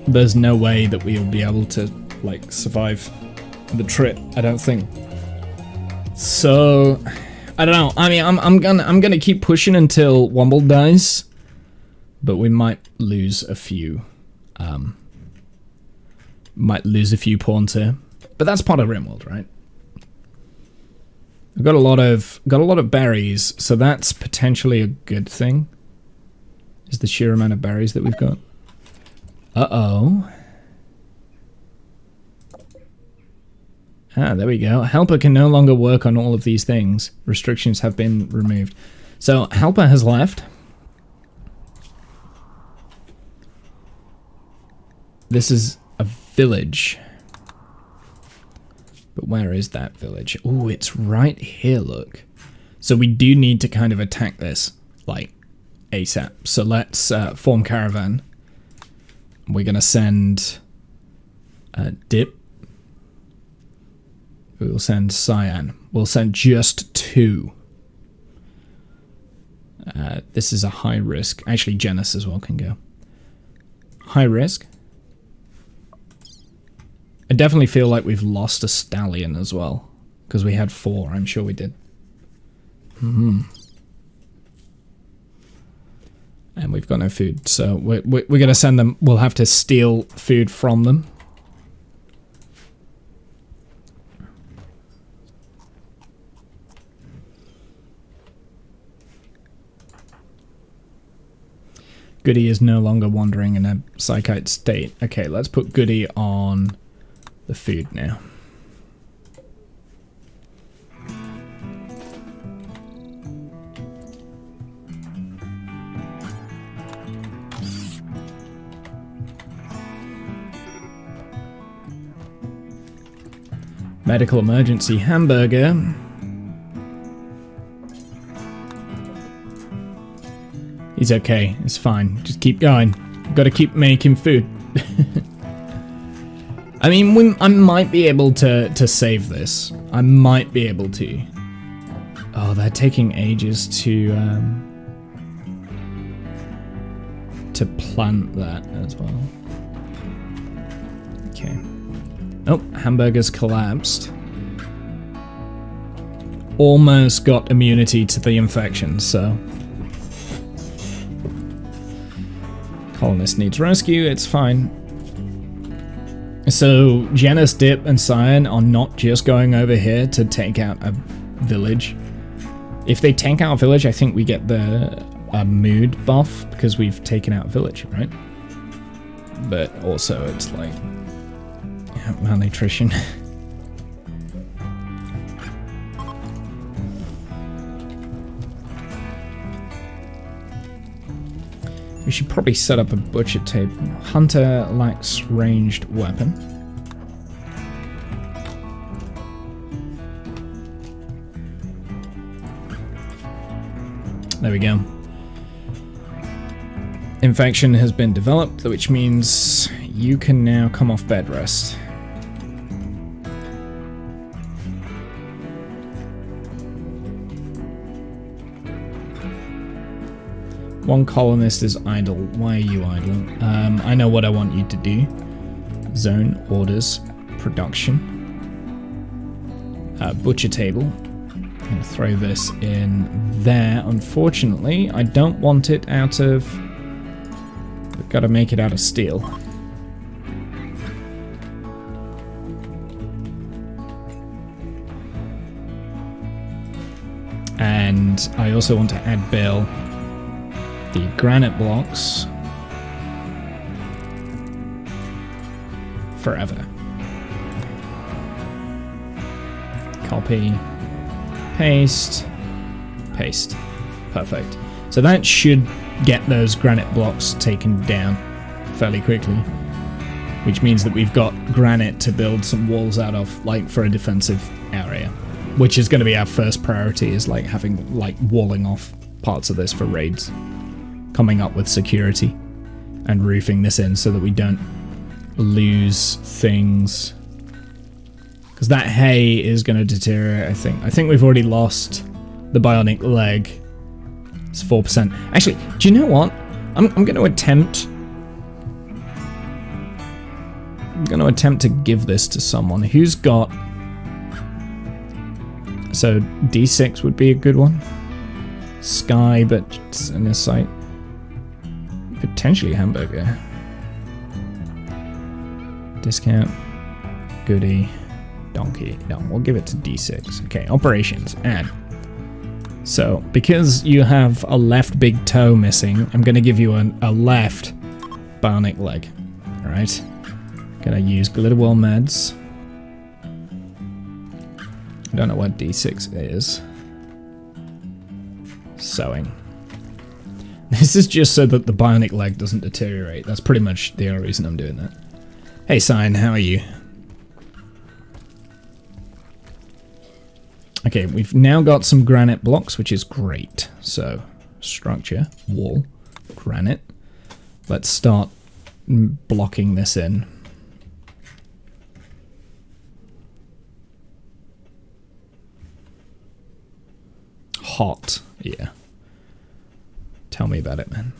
there's no way that we'll be able to, like, survive the trip, I don't think. So, I don't know. I mean, I'm gonna keep pushing until Womble dies, but we might lose a few, pawns here. But that's part of Rimworld, right? I've got a lot of berries, so that's potentially a good thing. Is the sheer amount of berries that we've got. Uh-oh. Ah, there we go. Helper can no longer work on all of these things. Restrictions have been removed. So, Helper has left. This is a village. But where is that village? Oh, it's right here, look. So we do need to kind of attack this, like, ASAP. So let's form caravan. We're going to send Dip. We'll send Cyan. We'll send just 2. This is a high risk. Actually, Genis as well can go. High risk. I definitely feel like we've lost a stallion as well, because we had 4. I'm sure we did. And we've got no food, so we're going to send them. We'll have to steal food from them. Goody is no longer wandering in a psychite state. Okay, let's put Goody on the food now. Medical emergency hamburger. He's okay. It's fine. Just keep going. Got to keep making food. I mean, I might be able to save this. I might be able to. Oh, they're taking ages to plant that as well. Okay. Oh, hamburgers collapsed. Almost got immunity to the infection, so... Colonist needs rescue, it's fine. So, Janus, Dip, and Cyan are not just going over here to take out a village. If they take out a village, I think we get the mood buff because we've taken out a village, right? But also, it's like... yeah, malnutrition. We should probably set up a butcher table. Hunter lacks ranged weapon. There we go. Infection has been developed, which means you can now come off bed rest. One colonist is idle. Why are you idle? I know what I want you to do. Zone, orders, production. Butcher table. I'm going to throw this in there. Unfortunately, I don't want it out of... we've got to make it out of steel. And I also want to add Bill the granite blocks forever. Copy, paste, paste. Perfect. So that should get those granite blocks taken down fairly quickly, which means that we've got granite to build some walls out of, like for a defensive area, which is going to be our first priority, is like having like walling off parts of this for raids. Coming up with security and roofing this in so that we don't lose things, because that hay is going to deteriorate. I think we've already lost the bionic leg. It's 4%. Actually, do you know what? I'm going to attempt. I'm going to attempt to give this to someone who's got. So D6 would be a good one. Sky, but it's in this site. Potentially hamburger. Discount. Goody. Donkey. No, we'll give it to D6. Okay, operations. Add. So, because you have a left big toe missing, I'm going to give you a left bionic leg. Alright. Gonna use Glitterwell meds. I don't know what D6 is. Sewing. This is just so that the bionic leg doesn't deteriorate. That's pretty much the only reason I'm doing that. Hey, Sign, how are you? Okay, we've now got some granite blocks, which is great. So, structure, wall, granite. Let's start blocking this in. Hot, yeah. Tell me about it, man.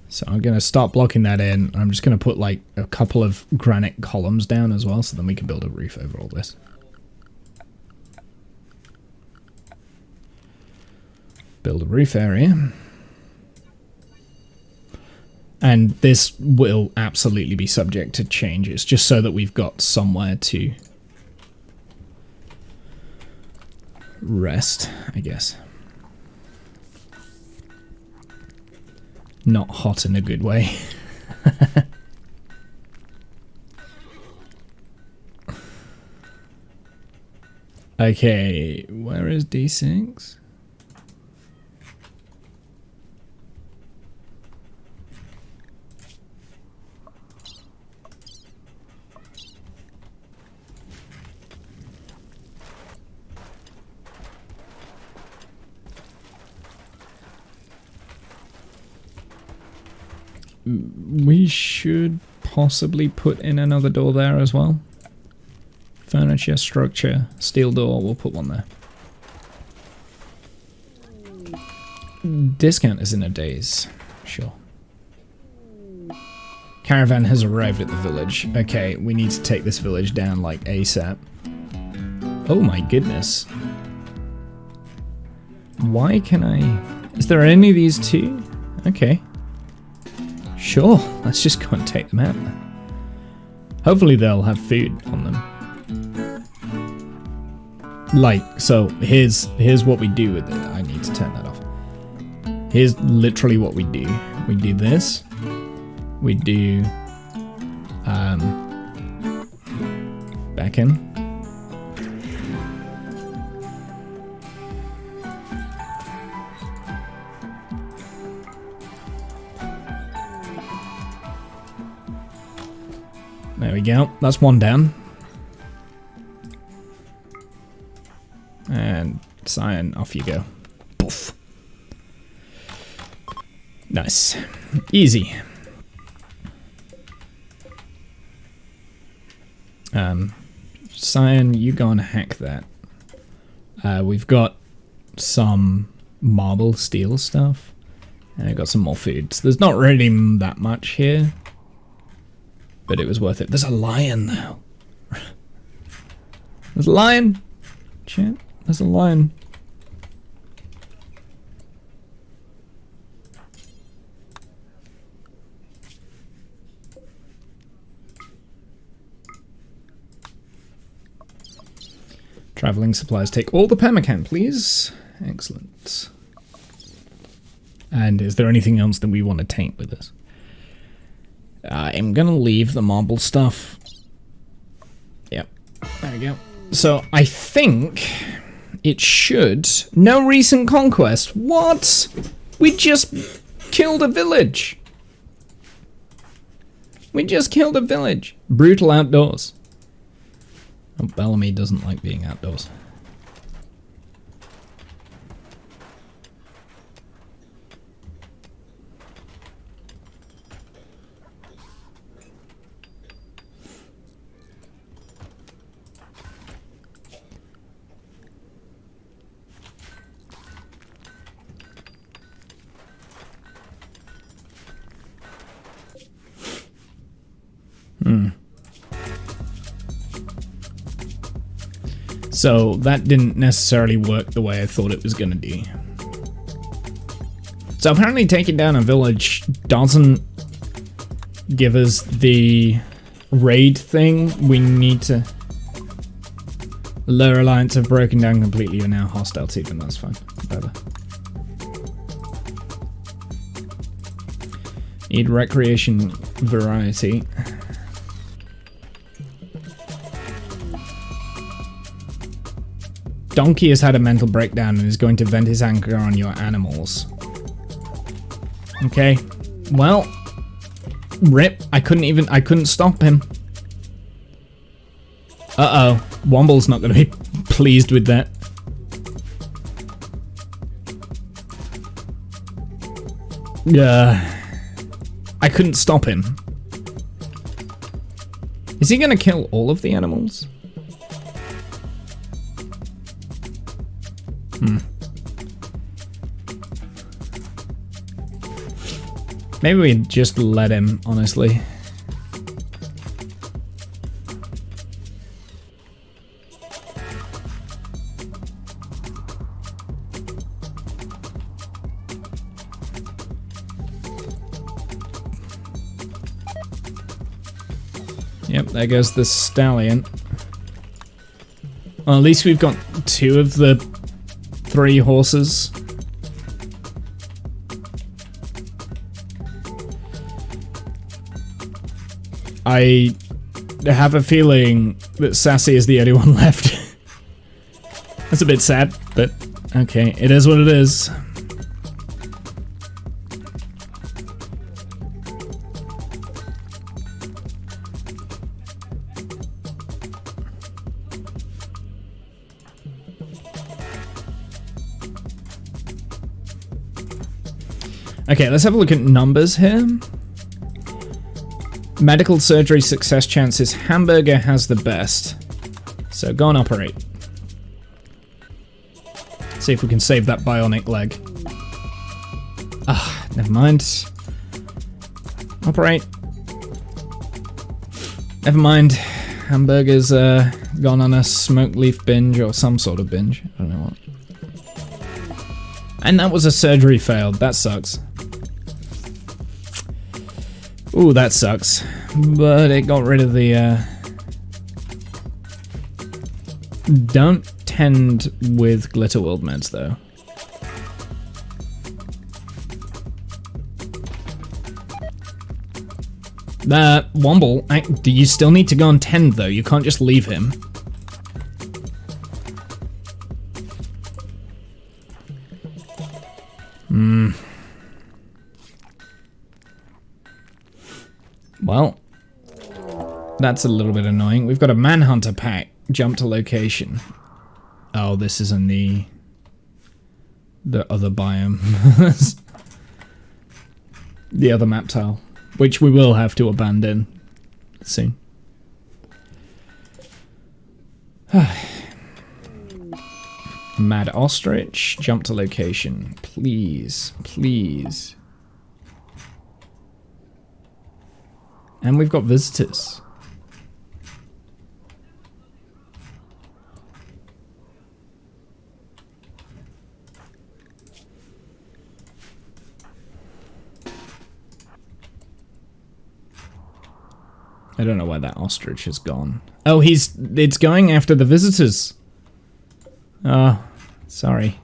So I'm going to start blocking that in. I'm just going to put like a couple of granite columns down as well, so then we can build a roof over all this. Build a roof area. And this will absolutely be subject to changes, just so that we've got somewhere to rest, I guess. Not hot in a good way. Okay, where is D6? We should possibly put in another door there as well. Furniture, structure, steel door, we'll put one there. Discount is in a daze. Sure. Caravan has arrived at the village. Okay, we need to take this village down like ASAP. Oh my goodness. Why can I... Is there any of these two? Okay. Sure, let's just go and take them out. Hopefully they'll have food on them. Like, so here's what we do with it. I need to turn that off. Here's literally what we do. We do this. We do back in. There we go. That's one down. And Cyan, off you go. Poof. Nice. Easy. Cyan, you go and hack that. We've got some marble steel stuff. And I've got some more food. So there's not really that much here. But it was worth it. There's a lion though. There's a lion. Chat, there's a lion. Traveling supplies. Take all the pemmican, please. Excellent. And is there anything else that we want to take with us? I'm gonna leave the marble stuff. Yep. There we go. So I think it should... No recent conquest. What? We just killed a village. We just killed a village. Brutal outdoors. Oh, Bellamy doesn't like being outdoors. So that didn't necessarily work the way I thought it was gonna do. So apparently taking down a village doesn't give us the raid thing. We need to... Lower Alliance have broken down completely. You're now hostile to them. That's fine. Whatever. Need recreation variety. Donkey has had a mental breakdown and is going to vent his anger on your animals. Okay. Well. Rip. I couldn't stop him. Uh-oh. Womble's not going to be pleased with that. I couldn't stop him. Is he going to kill all of the animals? Maybe we just let him, honestly. Yep, there goes the stallion. Well, at least we've got 2 of the 3 horses. I have a feeling that Sassy is the only one left. That's a bit sad, but okay, it is what it is. Okay, let's have a look at numbers here. Medical surgery success chances. Hamburger has the best. So go and operate. See if we can save that bionic leg. Ah, never mind. Operate. Never mind. Hamburger's gone on a smoke leaf binge or some sort of binge. I don't know what. And that was a surgery failed. That sucks. Ooh, that sucks. But it got rid of the... Don't tend with Glitterworld meds, though. Womble, do you still need to go on tend, though? You can't just leave him. Well, that's a little bit annoying. We've got a Manhunter pack. Jump to location. Oh, this is in the other biome. The other map tile. Which we will have to abandon soon. Mad Ostrich, jump to location. Please, please. And we've got visitors. I don't know where that ostrich has gone. Oh, it's going after the visitors. Oh, sorry.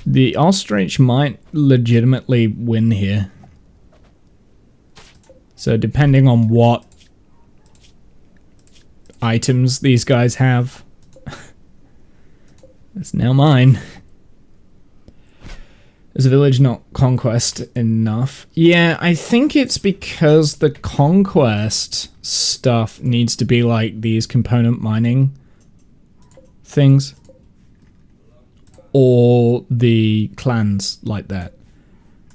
The ostrich might legitimately win here. So depending on what items these guys have, it's now mine. Is the village not conquest enough? Yeah, I think it's because the conquest stuff needs to be like these component mining things. Or the clans like that.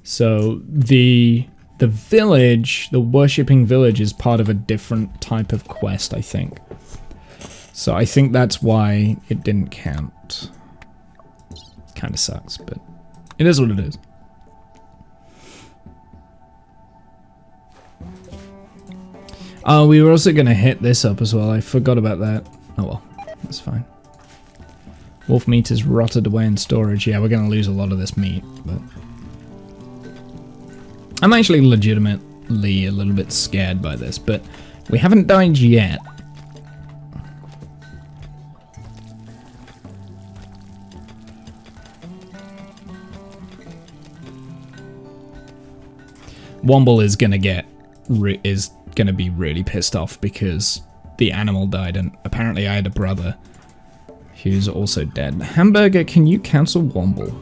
So the village, the worshipping village is part of a different type of quest, I think. So I think that's why it didn't count. Kind of sucks, but it is what it is. Oh, we were also going to hit this up as well. I forgot about that. Oh well, that's fine. Wolf meat is rotted away in storage. Yeah, we're going to lose a lot of this meat, but... I'm actually legitimately a little bit scared by this, but we haven't died yet. Womble is gonna be really pissed off because the animal died, and apparently I had a brother who's also dead. Hamburger, can you cancel Womble?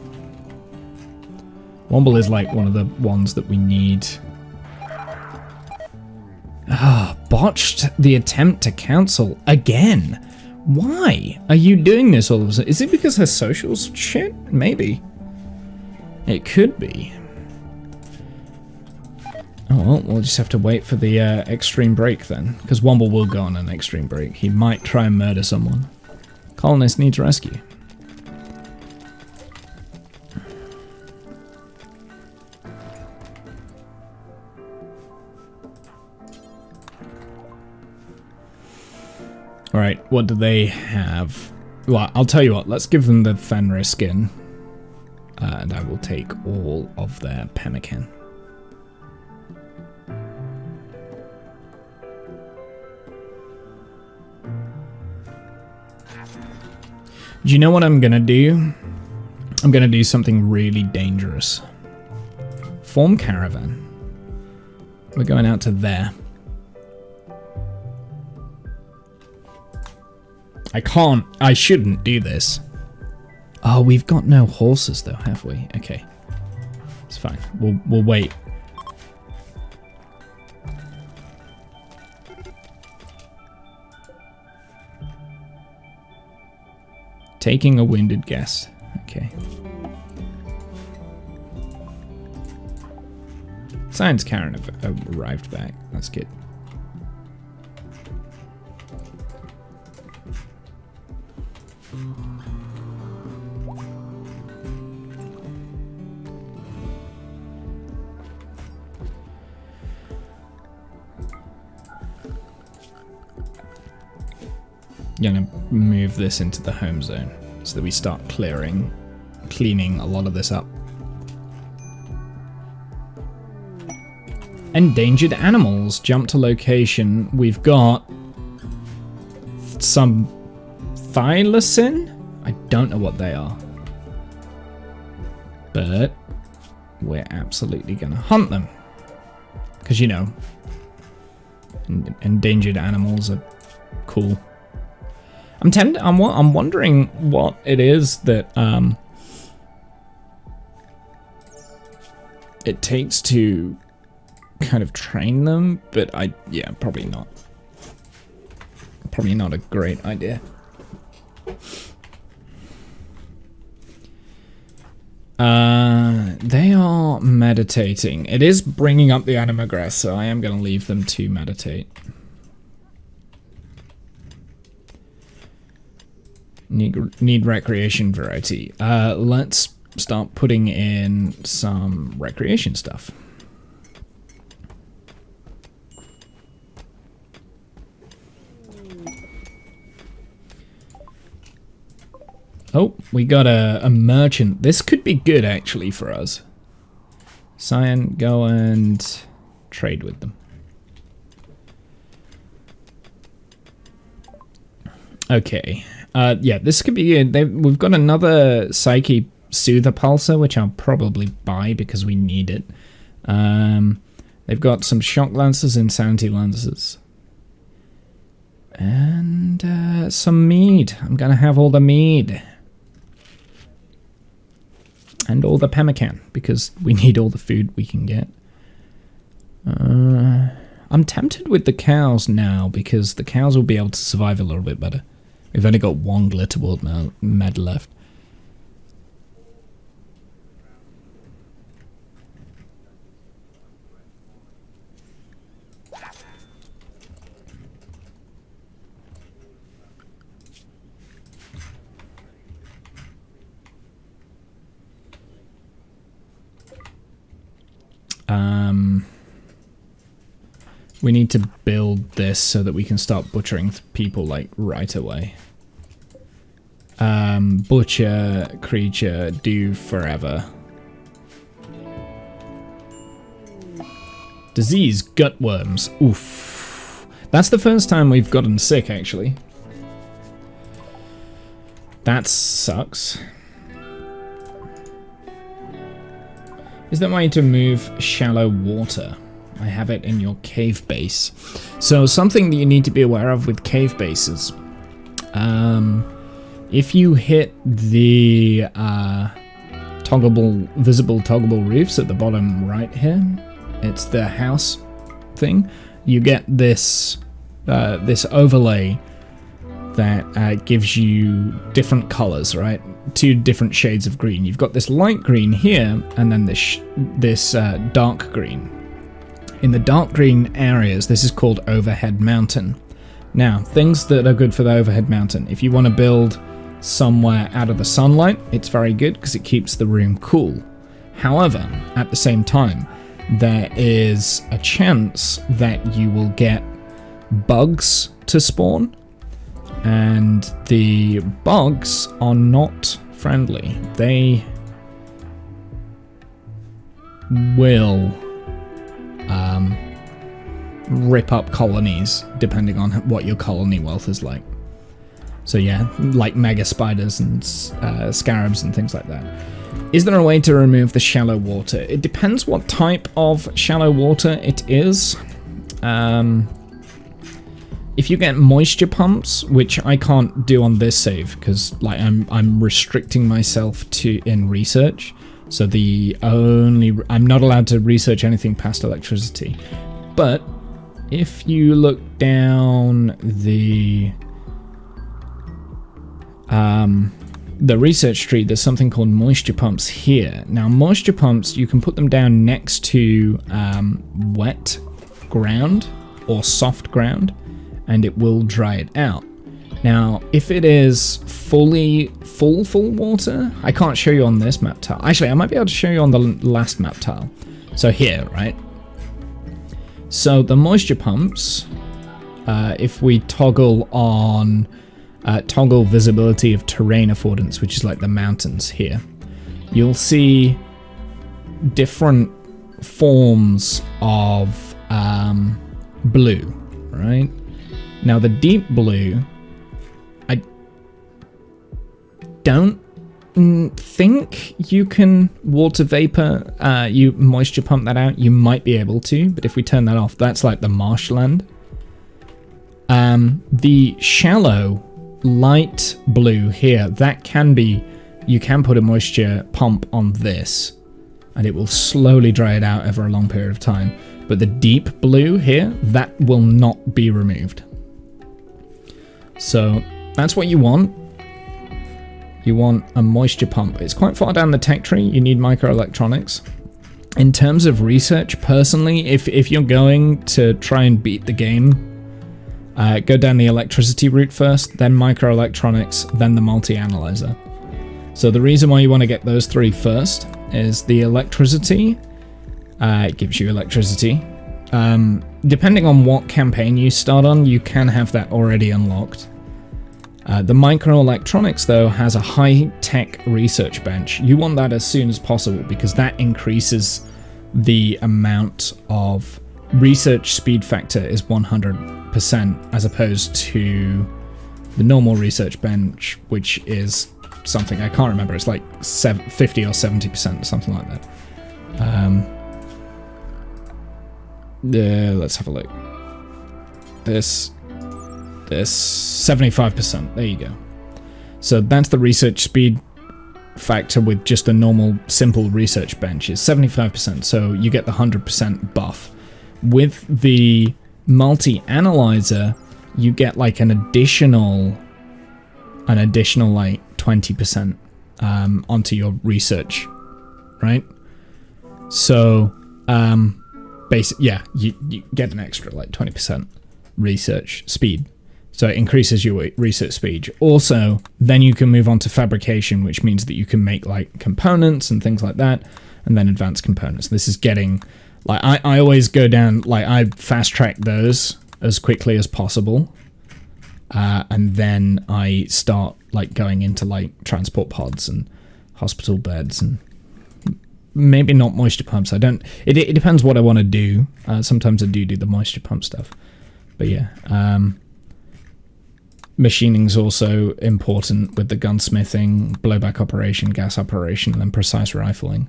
Womble is like one of the ones that we need. Ah, botched the attempt to cancel again. Why are you doing this all of a sudden? Is it because her socials shit? Maybe. It could be. Oh well, we'll just have to wait for the extreme break then, because Womble will go on an extreme break. He might try and murder someone. Colonist needs rescue. Alright, what do they have? Well, I'll tell you what, let's give them the Fenrir skin. And I will take all of their pemmican. Do you know what I'm gonna do? I'm gonna do something really dangerous. Form caravan. We're going out to there. I shouldn't do this. Oh, we've got no horses though, have we? Okay. It's fine. We'll wait. Taking a wounded guest. Okay. Science Karen have arrived back. That's good. Gonna move this into the home zone so that we start cleaning a lot of this up. Endangered animals. Jump to location. We've got some thylacine. I don't know what they are, but we're absolutely gonna hunt them because, you know, endangered animals are cool. I'm wondering what it is that it takes to kind of train them, but yeah, probably not. Probably not a great idea. They are meditating. It is bringing up the animagrass, so I am going to leave them to meditate. Need recreation variety. Let's start putting in some recreation stuff. Oh, we got a merchant. This could be good actually for us. Cyan, go and trade with them. Okay. Yeah, this could be good. We've got another Psyche Soother Pulsar, which I'll probably buy because we need it. They've got some Shock Lancers and Sanity Lancers. And some mead. I'm going to have all the mead. And all the pemmican, because we need all the food we can get. I'm tempted with the cows now, because the cows will be able to survive a little bit better. We've only got one Glitterworld med left. We need to build this so that we can start butchering people like right away. Butcher, creature, do forever. Disease, gutworms. Oof. That's the first time we've gotten sick, actually. That sucks. Is there a way to move shallow water? I have it in your cave base. So something that you need to be aware of with cave bases. If you hit the visible toggable roofs at the bottom right here, it's the house thing, you get this this overlay that gives you different colors, right? 2 different shades of green. You've got this light green here, and then this dark green. In the dark green areas, this is called overhead mountain. Now, things that are good for the overhead mountain. If you want to build somewhere out of the sunlight, it's very good because it keeps the room cool. However, at the same time, there is a chance that you will get bugs to spawn, and the bugs are not friendly. They will rip up colonies depending on what your colony wealth is like. So yeah, like mega spiders and scarabs and things like that. Is there a way to remove the shallow water? It depends what type of shallow water it is. If you get moisture pumps, which I can't do on this save because like I'm restricting myself in research. So I'm not allowed to research anything past electricity. But if you look down the the research tree, there's something called moisture pumps here. Now, moisture pumps, you can put them down next to wet ground or soft ground, and it will dry it out. Now, if it is full water, I can't show you on this map tile. Actually, I might be able to show you on the last map tile. So here, right? So the moisture pumps, if we toggle on toggle visibility of terrain affordance, which is like the mountains here, you'll see different forms of blue, right? Now the deep blue, I don't think you can water vapor, you moisture pump that out. You might be able to, but if we turn that off, that's like the marshland. The shallow light blue here, that can be, you can put a moisture pump on this and it will slowly dry it out over a long period of time. But the deep blue here, that will not be removed. So that's what you want. You want a moisture pump. It's quite far down the tech tree. You need microelectronics. In terms of research, personally, if you're going to try and beat the game, go down the electricity route first, then microelectronics, then the multi-analyzer. So the reason why you want to get those three first is the electricity. It gives you electricity. Depending on what campaign you start on, you can have that already unlocked. The microelectronics, though, has a high-tech research bench. You want that as soon as possible because that increases the amount of research speed factor is 100% as opposed to the normal research bench, which is something I can't remember. It's like 50 or 70%, something like that. Let's have a look. This 75%. There you go. So that's the research speed factor with just a normal simple research bench is 75%. So you get the 100% buff. With the multi-analyzer, you get like an additional like 20% onto your research, right? So yeah, you get an extra like 20% research speed. So it increases your research speed. Also, then you can move on to fabrication, which means that you can make like components and things like that, and then advanced components. This is getting, like, I always go down, like, I fast track those as quickly as possible. And then I start like going into like transport pods and hospital beds and maybe not moisture pumps. It depends what I want to do. Sometimes I do the moisture pump stuff. But yeah, machining's also important with the gunsmithing, blowback operation, gas operation, and then precise rifling.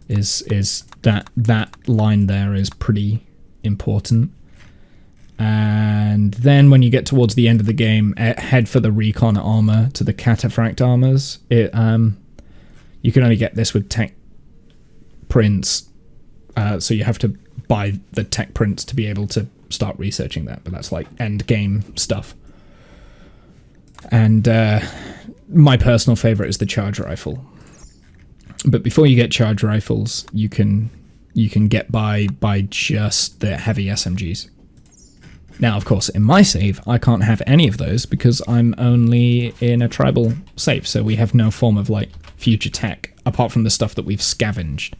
Is that line there is pretty important. And then when you get towards the end of the game, head for the recon armor to the cataphract armors. You can only get this with tech prints, so you have to buy the tech prints to be able to start researching that, but that's like end game stuff. And my personal favorite is the charge rifle. But before you get charge rifles, you can get by just the heavy SMGs. Now, of course, in my save, I can't have any of those because I'm only in a tribal save, so we have no form of like future tech apart from the stuff that we've scavenged.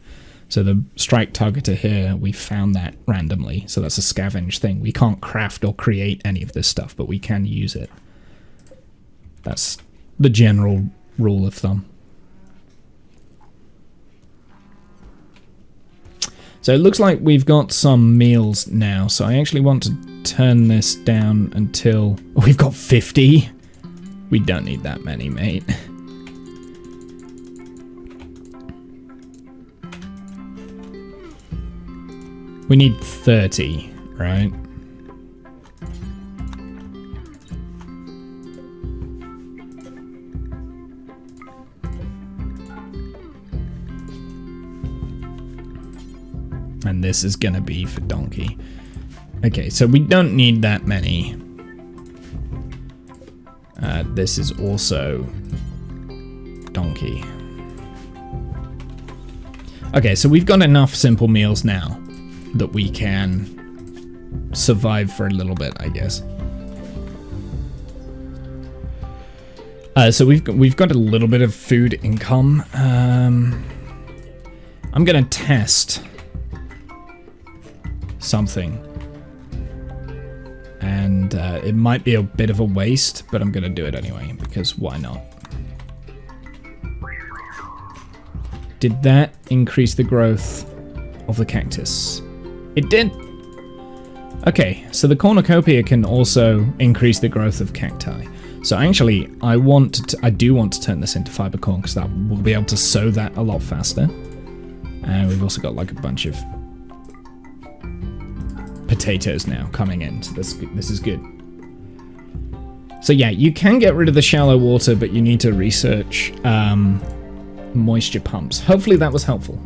So the strike targeter here, we found that randomly, so that's a scavenge thing. We can't craft or create any of this stuff, but we can use it. That's the general rule of thumb. So it looks like we've got some meals now, so I actually want to turn this down until... Oh, we've got 50? We don't need that many, mate. We need 30, right? And this is gonna be for donkey. Okay, so we don't need that many. This is also donkey. Okay, so we've got enough simple meals now that we can survive for a little bit, I guess. So we've got a little bit of food income. I'm gonna test something, and it might be a bit of a waste, but I'm gonna do it anyway because why not? Did that increase the growth of the cactus? It did. Okay, so the cornucopia can also increase the growth of cacti. So actually, I do want to turn this into fiber corn because that will be able to sow that a lot faster. And we've also got like a bunch of potatoes now coming in, so this is good. So yeah, you can get rid of the shallow water, but you need to research moisture pumps. Hopefully that was helpful.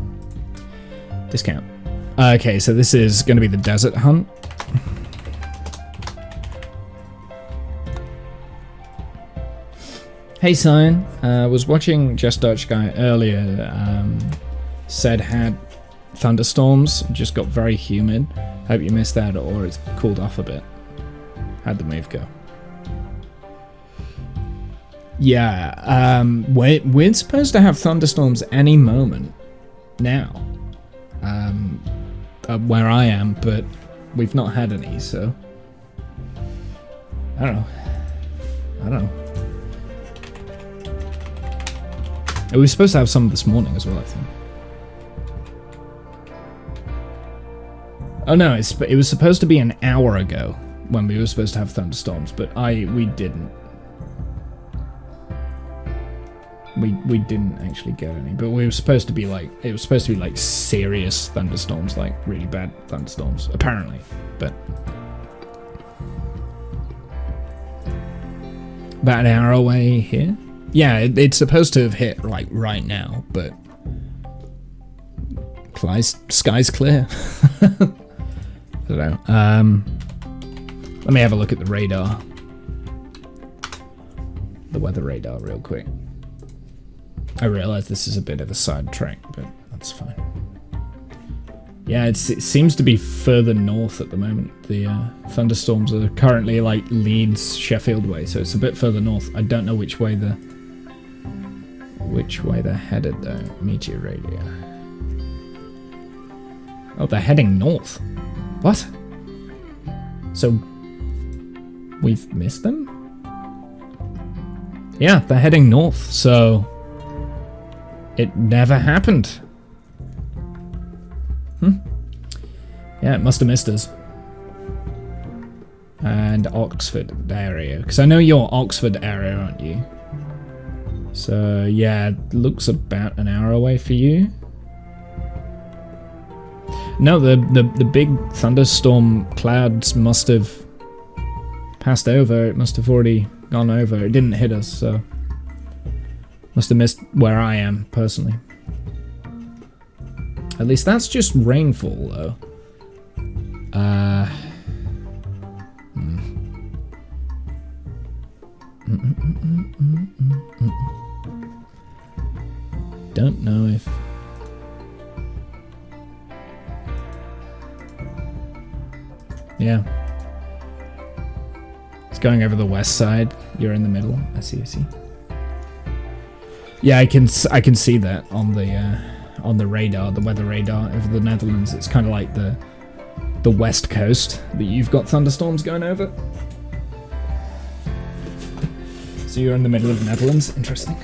Discount. Okay, so this is going to be the desert hunt. Hey Cyan, was watching Just Dutch Guy earlier, said had thunderstorms, just got very humid. Hope you missed that, or it's cooled off a bit. How'd the move go? Yeah, we're supposed to have thunderstorms any moment now, where I am, but we've not had any, so I don't know. We were supposed to have some this morning as well, I think. Oh no, it was supposed to be an hour ago when we were supposed to have thunderstorms, but we didn't. We didn't actually get any, but we were supposed to be like, it was supposed to be like serious thunderstorms, like really bad thunderstorms, apparently, but about an hour away here. Yeah, it's supposed to have hit like right now, but sky's clear. I don't know. Let me have a look at the radar, the weather radar, real quick. I realize this is a bit of a sidetrack, but that's fine. Yeah, it seems to be further north at the moment. The thunderstorms are currently like Leeds, Sheffield way, so it's a bit further north. I don't know which way they're headed though. Meteor radar. Oh, they're heading north. What? So we've missed them? Yeah, they're heading north, so it never happened. Yeah, it must have missed us. And Oxford area, because I know you're Oxford area, aren't you? So yeah, it looks about an hour away for you. No, the big thunderstorm clouds must have passed over. It must have already gone over. It didn't hit us, so must have missed where I am personally. At least that's just rainfall, though. Don't know if... Yeah. It's going over the west side. You're in the middle. I see. Yeah, I can see that on the radar, the weather radar over the Netherlands. It's kind of like the west coast that you've got thunderstorms going over. So you're in the middle of the Netherlands. Interesting.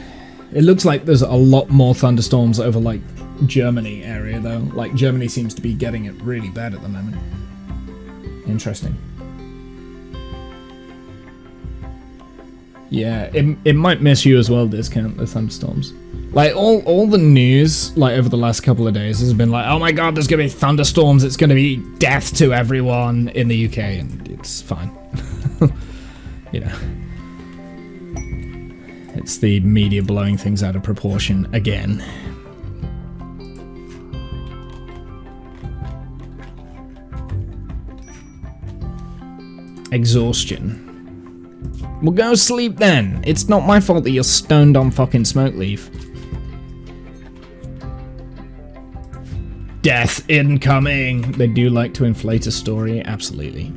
It looks like there's a lot more thunderstorms over like Germany area though. Like Germany seems to be getting it really bad at the moment. Interesting. Yeah, it might miss you as well, Discount, the thunderstorms. Like all the news like over the last couple of days has been like, oh my god, there's gonna be thunderstorms, it's gonna be death to everyone in the UK, and it's fine. You know. It's the media blowing things out of proportion again. Exhaustion. Well, go sleep then. It's not my fault that you're stoned on fucking smoke leaf. Death incoming. They do like to inflate a story, absolutely.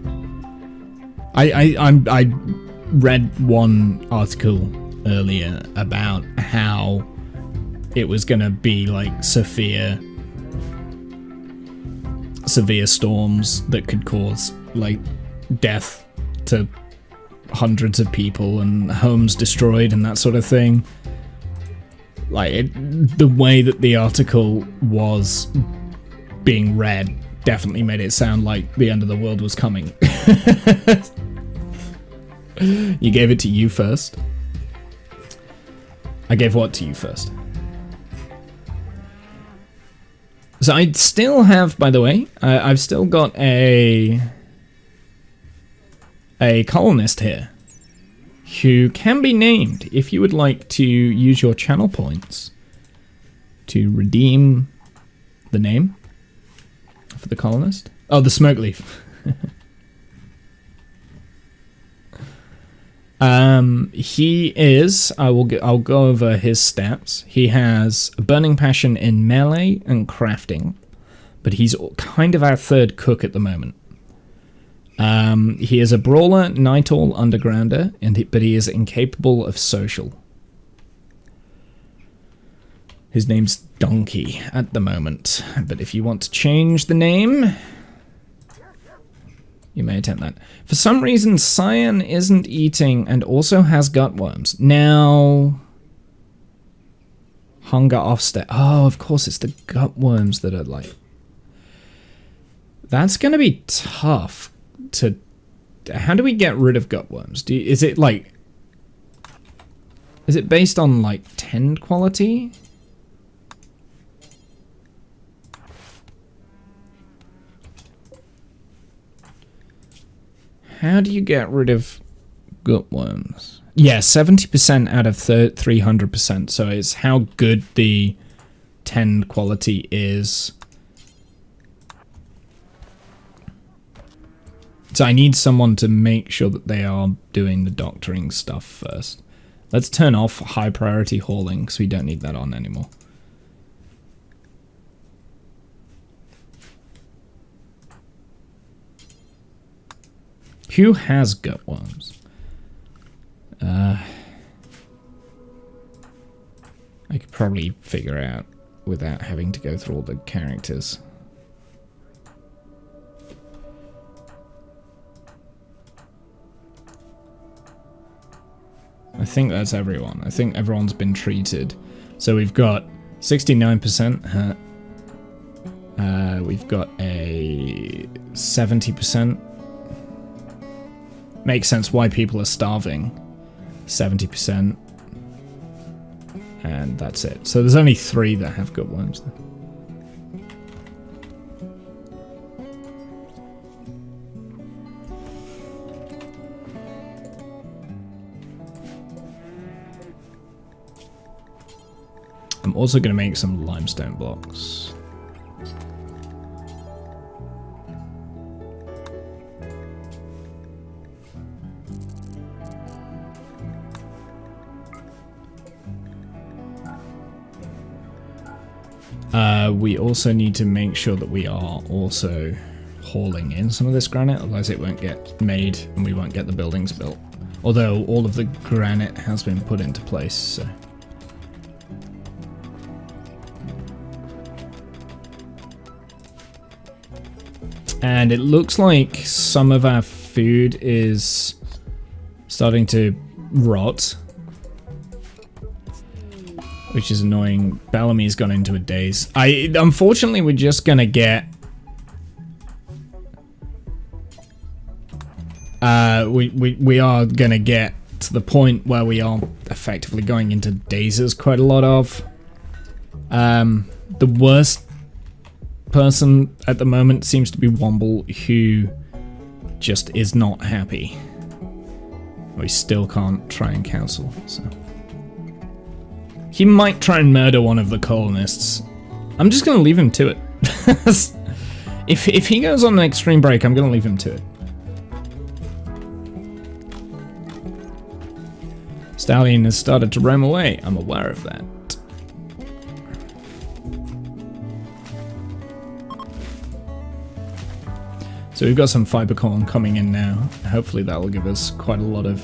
I read one article earlier about how it was gonna be like severe storms that could cause like death to hundreds of people and homes destroyed and that sort of thing. Like the way that the article was being read definitely made it sound like the end of the world was coming. You gave it to you first. I gave what to you first? So I still have, by the way, I've still got a colonist here who can be named if you would like to use your channel points to redeem the name for the colonist. Oh, the smoke leaf. He is, I'll go over his stats. He has a burning passion in melee and crafting, but he's kind of our third cook at the moment. He is a brawler, night owl, undergrounder, but he is incapable of social. His name's Donkey at the moment, but if you want to change the name, you may attempt that. For some reason, Cyan isn't eating and also has gutworms. Now, hunger offset. Oh, of course, it's the gutworms that are like... That's going to be tough to... How do we get rid of gutworms? Is it like... Is it based on like tend quality? How do you get rid of gutworms? Yeah, 70% out of 300%. So it's how good the tend quality is. So I need someone to make sure that they are doing the doctoring stuff first. Let's turn off high priority hauling because we don't need that on anymore. Who has gutworms? I could probably figure out without having to go through all the characters. I think that's everyone. I think everyone's been treated. So we've got 69% hurt. We've got a 70%. Makes sense why people are starving. 70%. And that's it. So there's only 3 that have gutworms. I'm also going to make some limestone blocks. We also need to make sure that we are also hauling in some of this granite, otherwise it won't get made and we won't get the buildings built. Although all of the granite has been put into place, so... And it looks like some of our food is starting to rot, which is annoying. Bellamy's gone into a daze. Unfortunately, we're just gonna get... we are gonna get to the point where we are effectively going into dazes quite a lot of. The worst person at the moment seems to be Womble, who just is not happy. We still can't try and counsel, so... He might try and murder one of the colonists. I'm just going to leave him to it. If he goes on an extreme break, I'm going to leave him to it. Stallion has started to roam away. I'm aware of that. So we've got some fiber corn coming in now. Hopefully that will give us quite a lot of...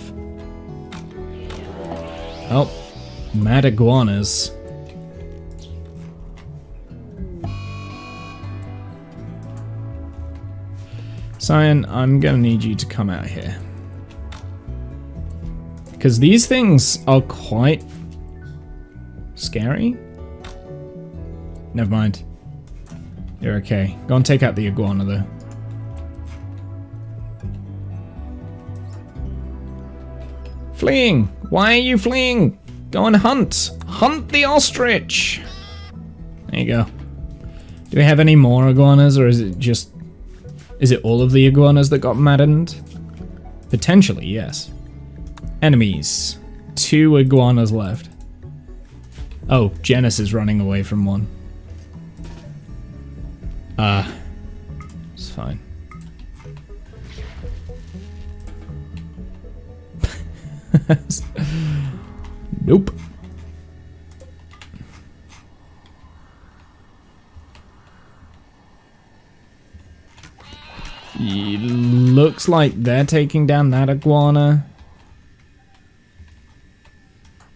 Oh, mad iguanas. Cyan, I'm gonna need you to come out here. Because these things are quite scary. Never mind. You're okay. Go and take out the iguana though. Fleeing! Why are you fleeing? Go and hunt! Hunt the ostrich! There you go. Do we have any more iguanas, or is it just... Is it all of the iguanas that got maddened? Potentially, yes. Enemies. 2 iguanas left. Oh, Janice is running away from one. It's fine. Nope. It looks like they're taking down that iguana.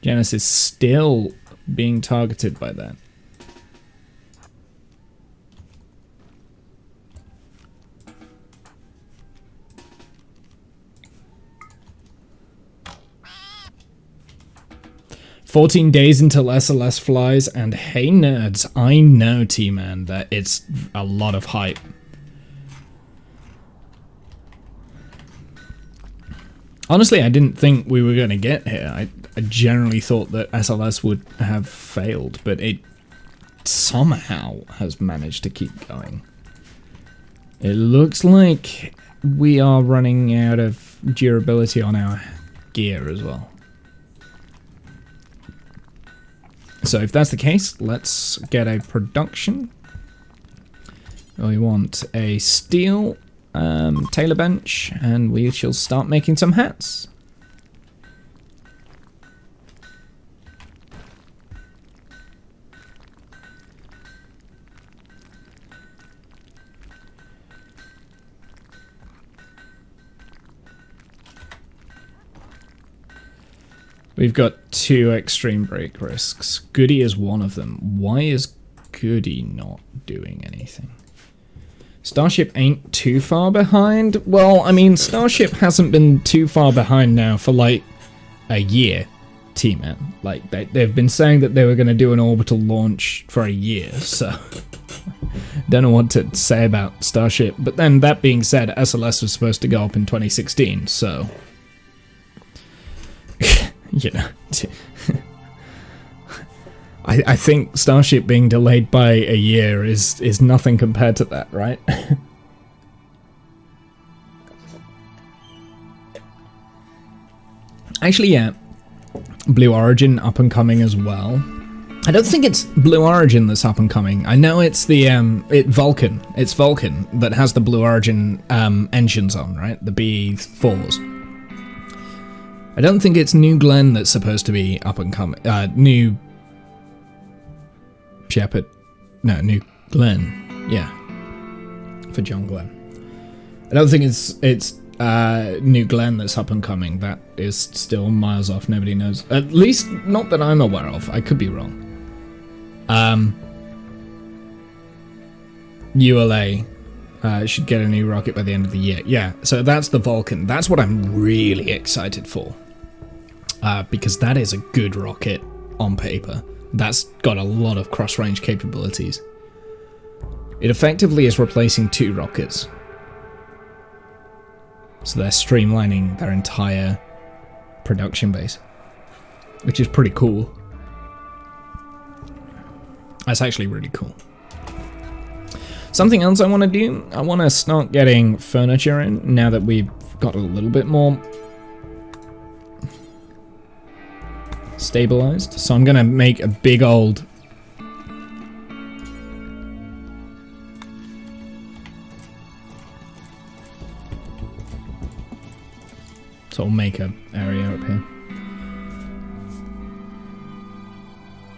Janice is still being targeted by that. "14 days until SLS flies, and hey nerds, I know T-Man that it's a lot of hype. Honestly, I didn't think we were going to get here. I generally thought that SLS would have failed, but it somehow has managed to keep going. It looks like we are running out of durability on our gear as well. So if that's the case, let's get a production. We want a steel tailor bench, and we shall start making some hats. We've got 2 extreme break risks. Goody is one of them. Why is Goody not doing anything? Starship ain't too far behind. Well, I mean, Starship hasn't been too far behind now for like a year, T-Man. Like, they've been saying that they were going to do an orbital launch for a year, so... Don't know what to say about Starship. But then, that being said, SLS was supposed to go up in 2016, so... You know, I think Starship being delayed by a year is nothing compared to that, right? Actually, yeah, Blue Origin up and coming as well. I don't think it's Blue Origin that's up and coming. I know it's the Vulcan. It's Vulcan that has the Blue Origin engines on, right? The B4s. I don't think it's New Glenn that's supposed to be up and coming. New Shepard. No, New Glenn. Yeah. For John Glenn. I don't think it's New Glenn that's up and coming. That is still miles off. Nobody knows. At least not that I'm aware of. I could be wrong. ULA should get a new rocket by the end of the year. Yeah, so that's the Vulcan. That's what I'm really excited for. Because that is a good rocket on paper. That's got a lot of cross-range capabilities. It effectively is replacing 2 rockets. So they're streamlining their entire production base, which is pretty cool. That's actually really cool. Something else I want to do, I want to start getting furniture in now that we've got a little bit more stabilized. So I'm going to make a big old so I'll make an area up here.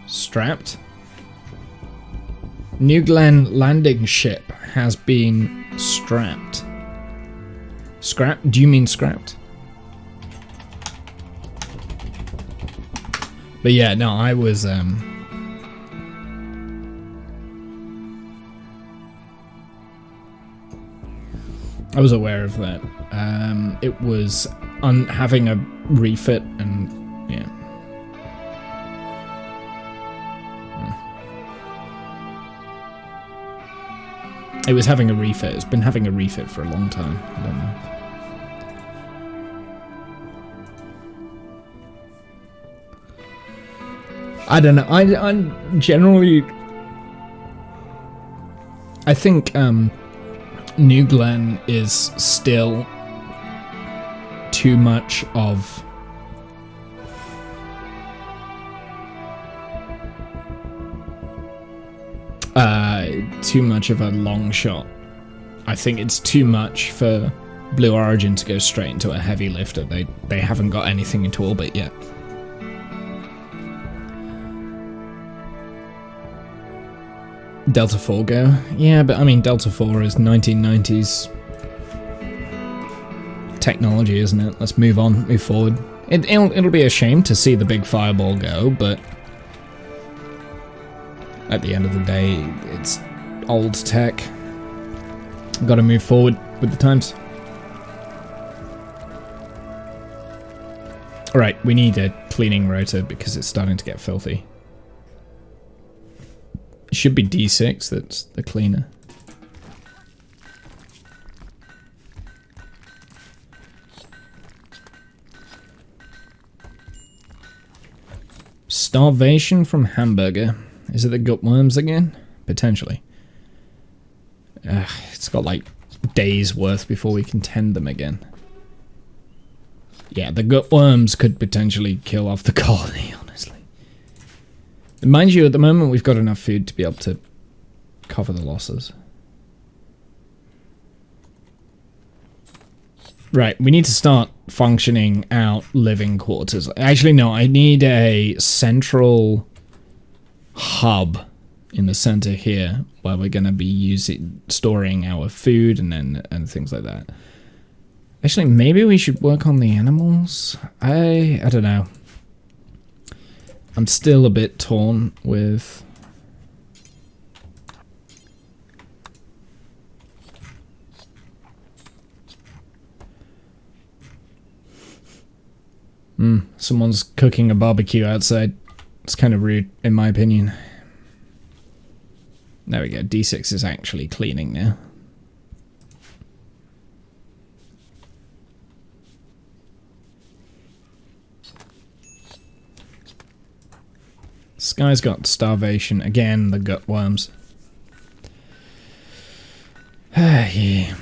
Strapped. New Glen landing ship has been strapped. Scrapped? Do you mean scrapped? But yeah, no, I was aware of that. It was having a refit and yeah. It was having a refit. It's been having a refit for a long time. I don't know. I don't know. I'm generally... I think New Glen is still too much of... too much of a long shot. I think it's too much for Blue Origin to go straight into a heavy lifter. They haven't got anything into orbit yet. Delta 4 go? Yeah, but I mean Delta 4 is 1990s technology, isn't it? Let's move on, move forward. It'll be a shame to see the big fireball go, but at the end of the day, it's old tech. Gotta move forward with the times. Alright, we need a cleaning rotor because it's starting to get filthy. It should be D6 that's the cleaner. Starvation from hamburger. Is it the gutworms again? Potentially. It's got like days worth before we can tend them again. Yeah, the gutworms could potentially kill off the colony, honestly. And mind you, at the moment we've got enough food to be able to cover the losses. Right, we need to start functioning out living quarters. Actually, no, I need a central hub in the center here where we're going to be storing our food and things like that. Actually, maybe we should work on the animals. I don't know. I'm still a bit torn with... Someone's cooking a barbecue outside. It's kind of rude, in my opinion. There we go. D6 is actually cleaning now. Sky's got starvation. Again, the gutworms. Yeah.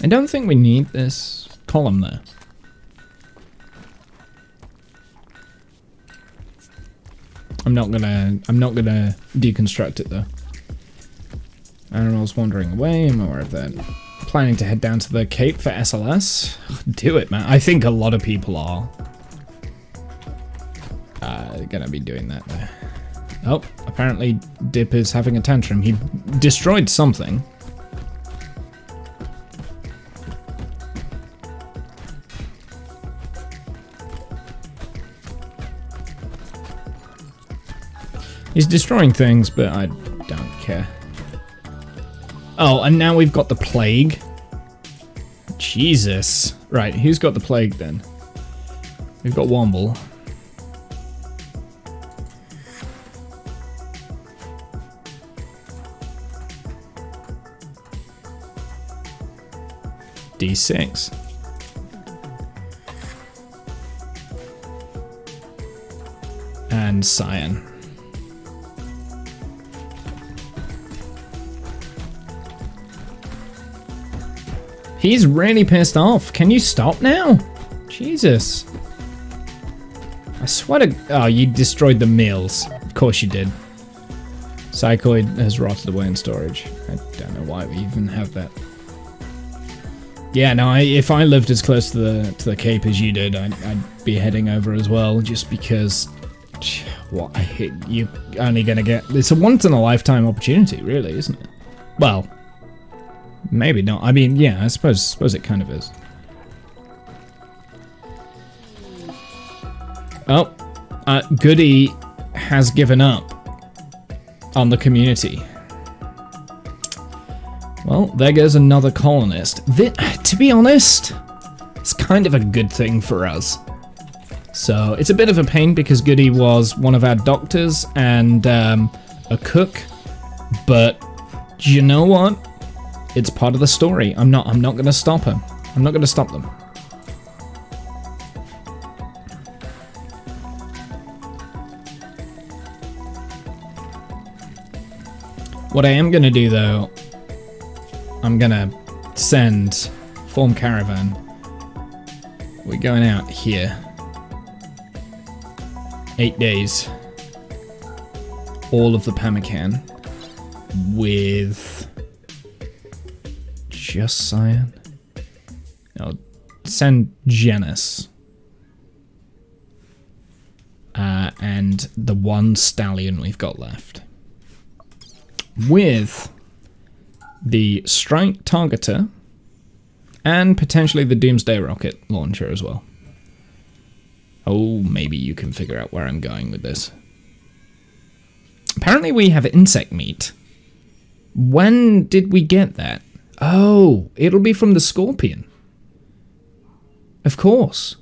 I don't think we need this column there. I'm not gonna deconstruct it though. Animals wandering away, I'm aware of that. Planning to head down to the Cape for SLS? Do it, man. I think a lot of people are gonna be doing that there. Oh, apparently Dip is having a tantrum. He destroyed something. He's destroying things, but I don't care. Oh, and now we've got the plague. Jesus. Right, who's got the plague then? We've got Womble. D6. And Cyan. He's really pissed off. Can you stop now? Jesus. I swear to... Oh, you destroyed the meals. Of course you did. Psychoid has rotted away in storage. I don't know why we even have that. Yeah, no, if I lived as close to the Cape as you did, I'd be heading over as well, just because, what, you're only going to get, it's a once-in-a-lifetime opportunity, really, isn't it? Well, maybe not. I mean, yeah, I suppose it kind of is. Oh, Goody has given up on the community. Well, there goes another colonist. To be honest, it's kind of a good thing for us. So, it's a bit of a pain because Goody was one of our doctors and a cook, but you know what? It's part of the story. I'm not going to stop him. I'm not going to stop them. What I am going to do, though, I'm going to send Form Caravan. We're going out here. 8 days. All of the pemmican. With just cyan. I'll send Janus. And the one stallion we've got left. With the Strike Targeter and potentially the Doomsday Rocket Launcher as well. Oh, maybe you can figure out where I'm going with this. Apparently we have insect meat. When did we get that? Oh, it'll be from the Scorpion. Of course.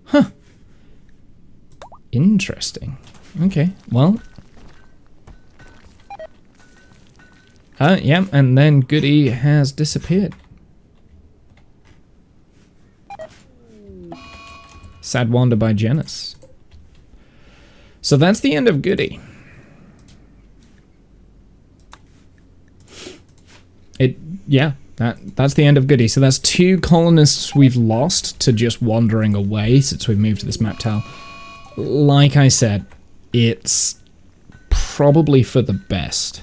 Huh. Interesting. Okay, well. Yeah, and then Goody has disappeared. Sad Wander by Janus. So that's the end of Goody. That's the end of Goody. So that's 2 colonists we've lost to just wandering away since we've moved to this map tile. Like I said, it's probably for the best.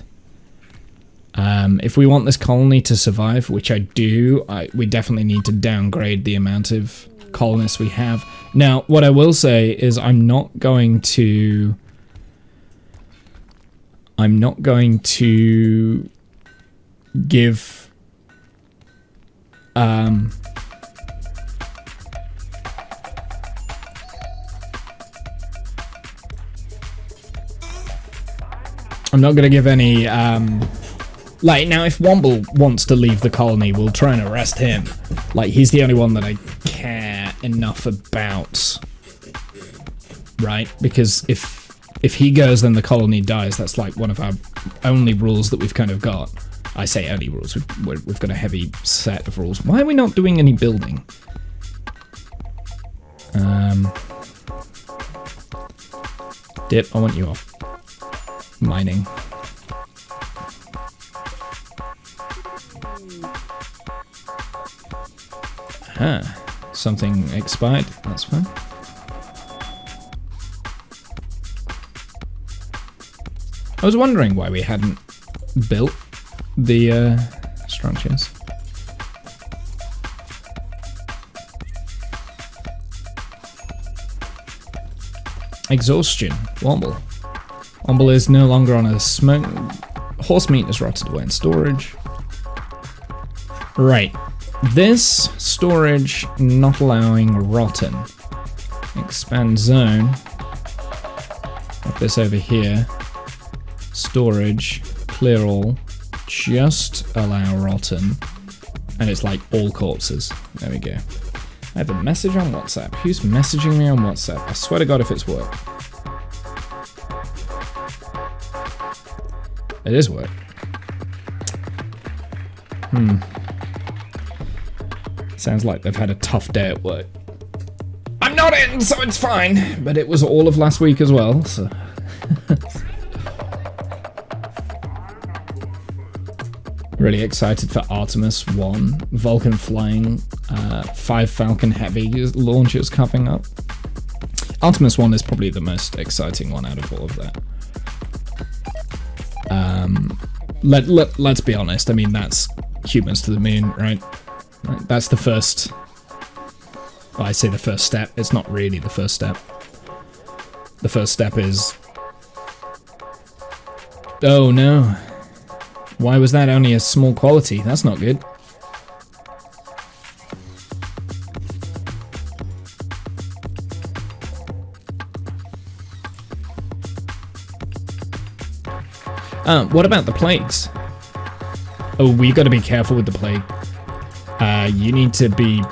If we want this colony to survive, which I do, we definitely need to downgrade the amount of colonists we have. Now, what I will say is I'm not going to give any like, now if Womble wants to leave the colony, we'll try and arrest him. Like, he's the only one that I care enough about. Right? Because if he goes, then the colony dies. That's like one of our only rules that we've kind of got. I say only rules. We've got a heavy set of rules. Why are we not doing any building? Dip, I want you off. Mining. Something expired. That's fine. I was wondering why we hadn't built the structures. Exhaustion. Womble. Womble is no longer on a smoke. Horse meat is rotted away in storage. Right. This storage not allowing rotten. Expand zone. Put this over here. Storage. Clear all. Just allow rotten. And it's like all corpses. There we go. I have a message on WhatsApp. Who's messaging me on WhatsApp? I swear to God if it's work. It is work. Sounds like they've had a tough day at work. I'm not in, so it's fine. But it was all of last week as well, so... Really excited for Artemis 1. Vulcan flying. 5 Falcon Heavy launchers coming up. Artemis 1 is probably the most exciting one out of all of that. Let's be honest. I mean, that's humans to the moon, right? That's the first... Well, I say the first step. It's not really the first step. The first step is... Oh no. Why was that only a small quality? That's not good. What about the plagues? Oh, we gotta be careful with the plague. You need to be...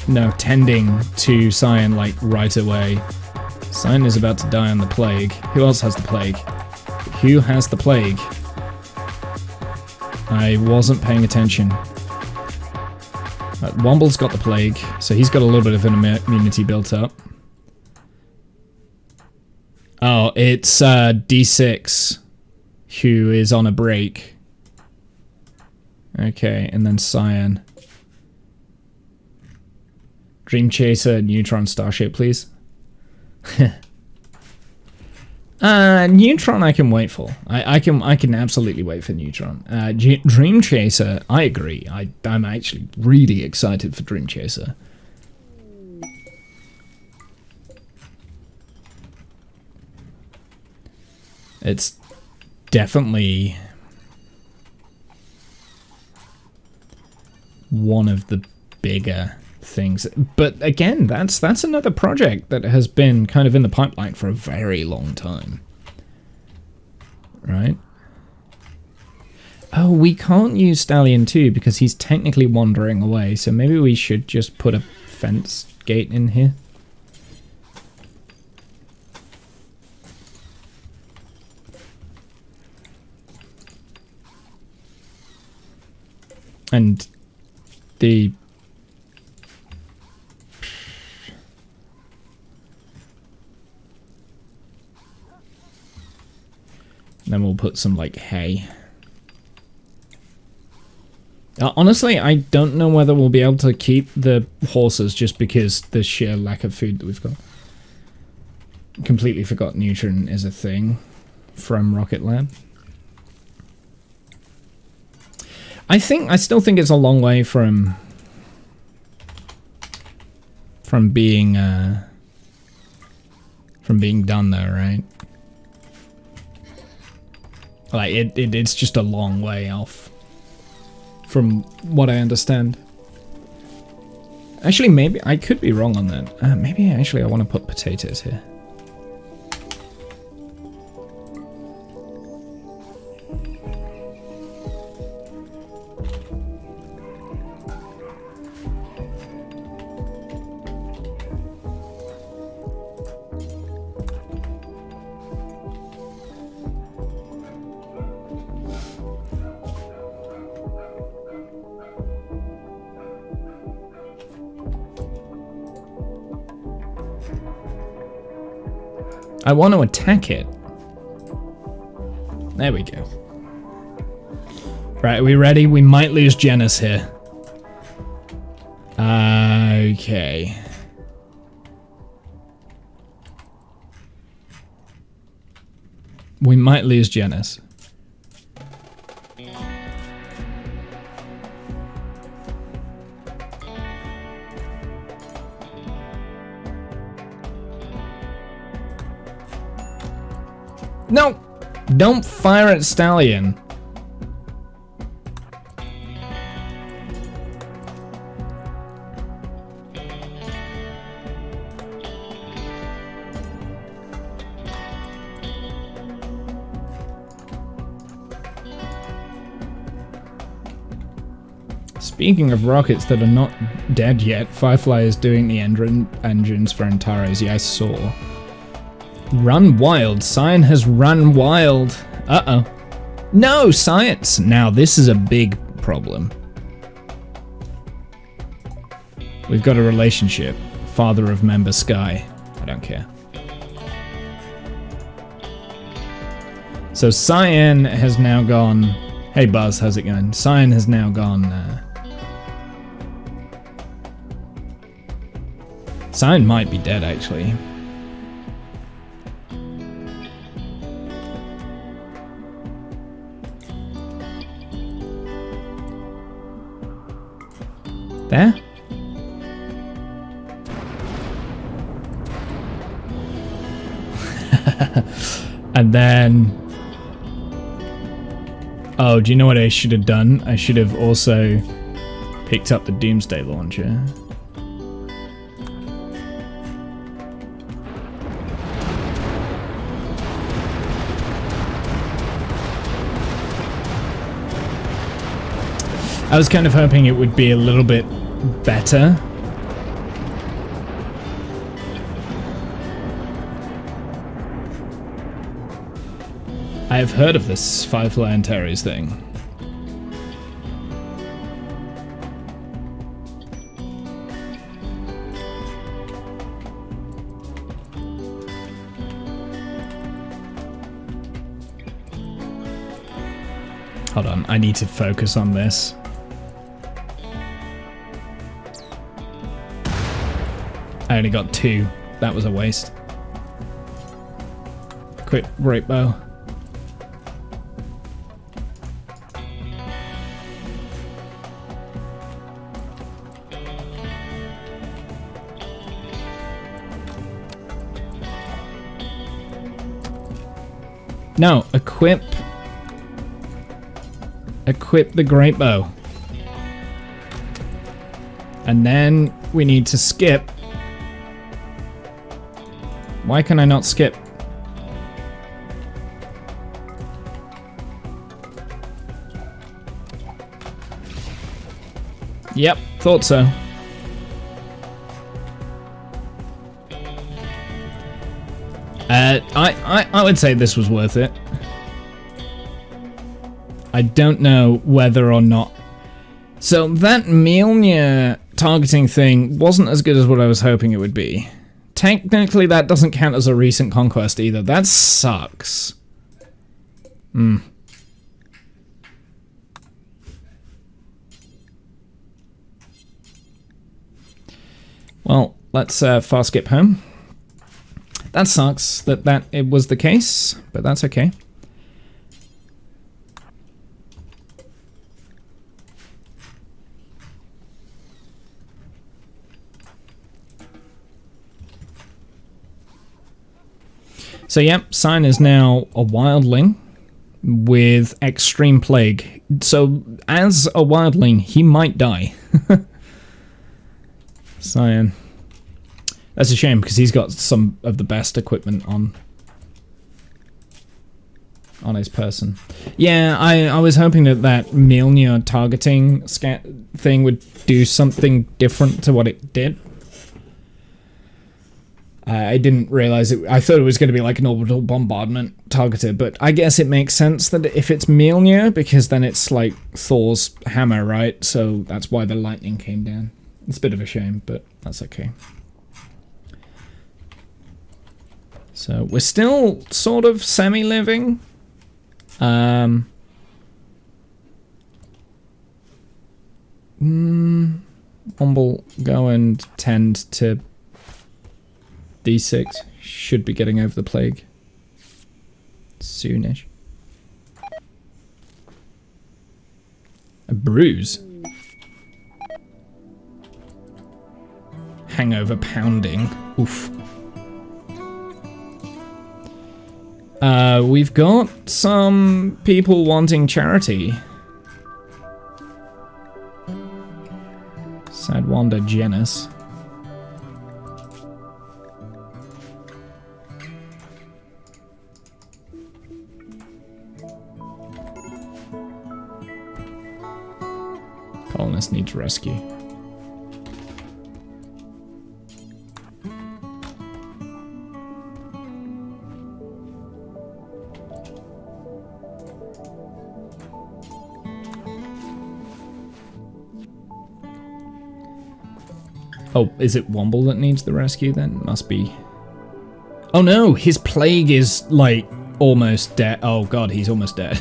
No, tending to Cyan, like, right away. Cyan is about to die on the plague. Who else has the plague? Who has the plague? I wasn't paying attention. Womble's got the plague, so he's got a little bit of an immunity built up. Oh, it's D6, who is on a break. Okay, and then Cyan. Dream Chaser, Neutron, Starship, please. Neutron I can wait for. I can absolutely wait for Neutron. Dream Chaser, I agree. I'm actually really excited for Dream Chaser. It's definitely one of the bigger things, but again, that's another project that has been kind of in the pipeline for a very long time, right? Oh, we can't use Stallion 2 because he's technically wandering away, so maybe we should just put a fence gate in here. And the... Then we'll put some, like, hay. Honestly, I don't know whether we'll be able to keep the horses just because the sheer lack of food that we've got. Completely forgot Neutron is a thing from Rocket Lab. I still think it's a long way from being done though, right? Like it's just a long way off from what I understand. Actually, maybe I could be wrong on that. Maybe actually I want to put potatoes here. I want to attack it. There we go. Right, are we ready? We might lose Janus here. Okay. We might lose Janus. No! Don't fire at Stallion. Speaking of rockets that are not dead yet, Firefly is doing the engines for Antares. Yeah, I saw. Run wild. Cyan has run wild. Uh-oh. No, science. Now, this is a big problem. We've got a relationship. Father of member Sky. I don't care. So Cyan has now gone... Hey Buzz, how's it going? Cyan has now gone... Cyan might be dead, actually. There. And then... Oh, do you know what I should have done? I should have also picked up the Doomsday Launcher. I was kind of hoping it would be a little bit better. I have heard of this Firefly Antares thing. Hold on, I need to focus on this. I only got 2. That was a waste. Quick great bow. No, equip the great bow. And then we need to skip. Why can I not skip? Yep, thought so. I would say this was worth it. I don't know whether or not. So that Mjolnir targeting thing wasn't as good as what I was hoping it would be. Technically, that doesn't count as a recent conquest either. That sucks. Well, let's fast skip home. That sucks that it was the case, but that's okay. So yep, Cyan is now a wildling with extreme plague. So as a wildling, he might die. Cyan. That's a shame because he's got some of the best equipment on his person. Yeah, I was hoping that Mjolnir targeting thing would do something different to what it did. I didn't realize it. I thought it was going to be like an orbital bombardment targeted, but I guess it makes sense that if it's Mjolnir, because then it's like Thor's hammer, right? So that's why the lightning came down. It's a bit of a shame, but that's okay. So we're still sort of semi-living. Womble go and tend to D6. Should be getting over the plague soonish. A bruise. Hangover pounding. Oof. We've got some people wanting charity. Sad Wanda Janus. Colonists need to rescue. Oh, is it Womble that needs the rescue then? Must be. Oh no, his plague is like almost dead. Oh god, he's almost dead.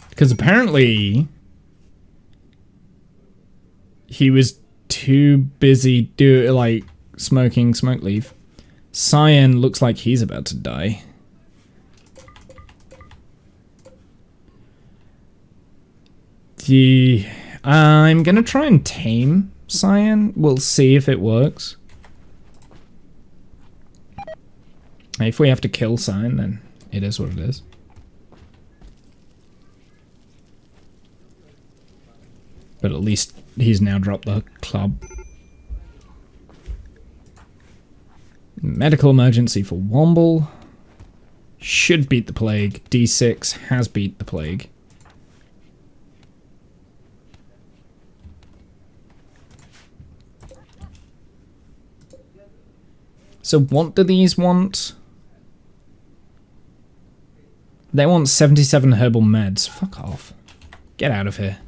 Because apparently he was too busy smoking smoke leaf. Cyan looks like he's about to die. I'm gonna try and tame Cyan. We'll see if it works. If we have to kill Cyan, then it is what it is. But at least he's now dropped the club. Medical emergency for Womble. Should beat the plague. D6 has beat the plague. So what do these want? They want 77 herbal meds. Fuck off. Get out of here.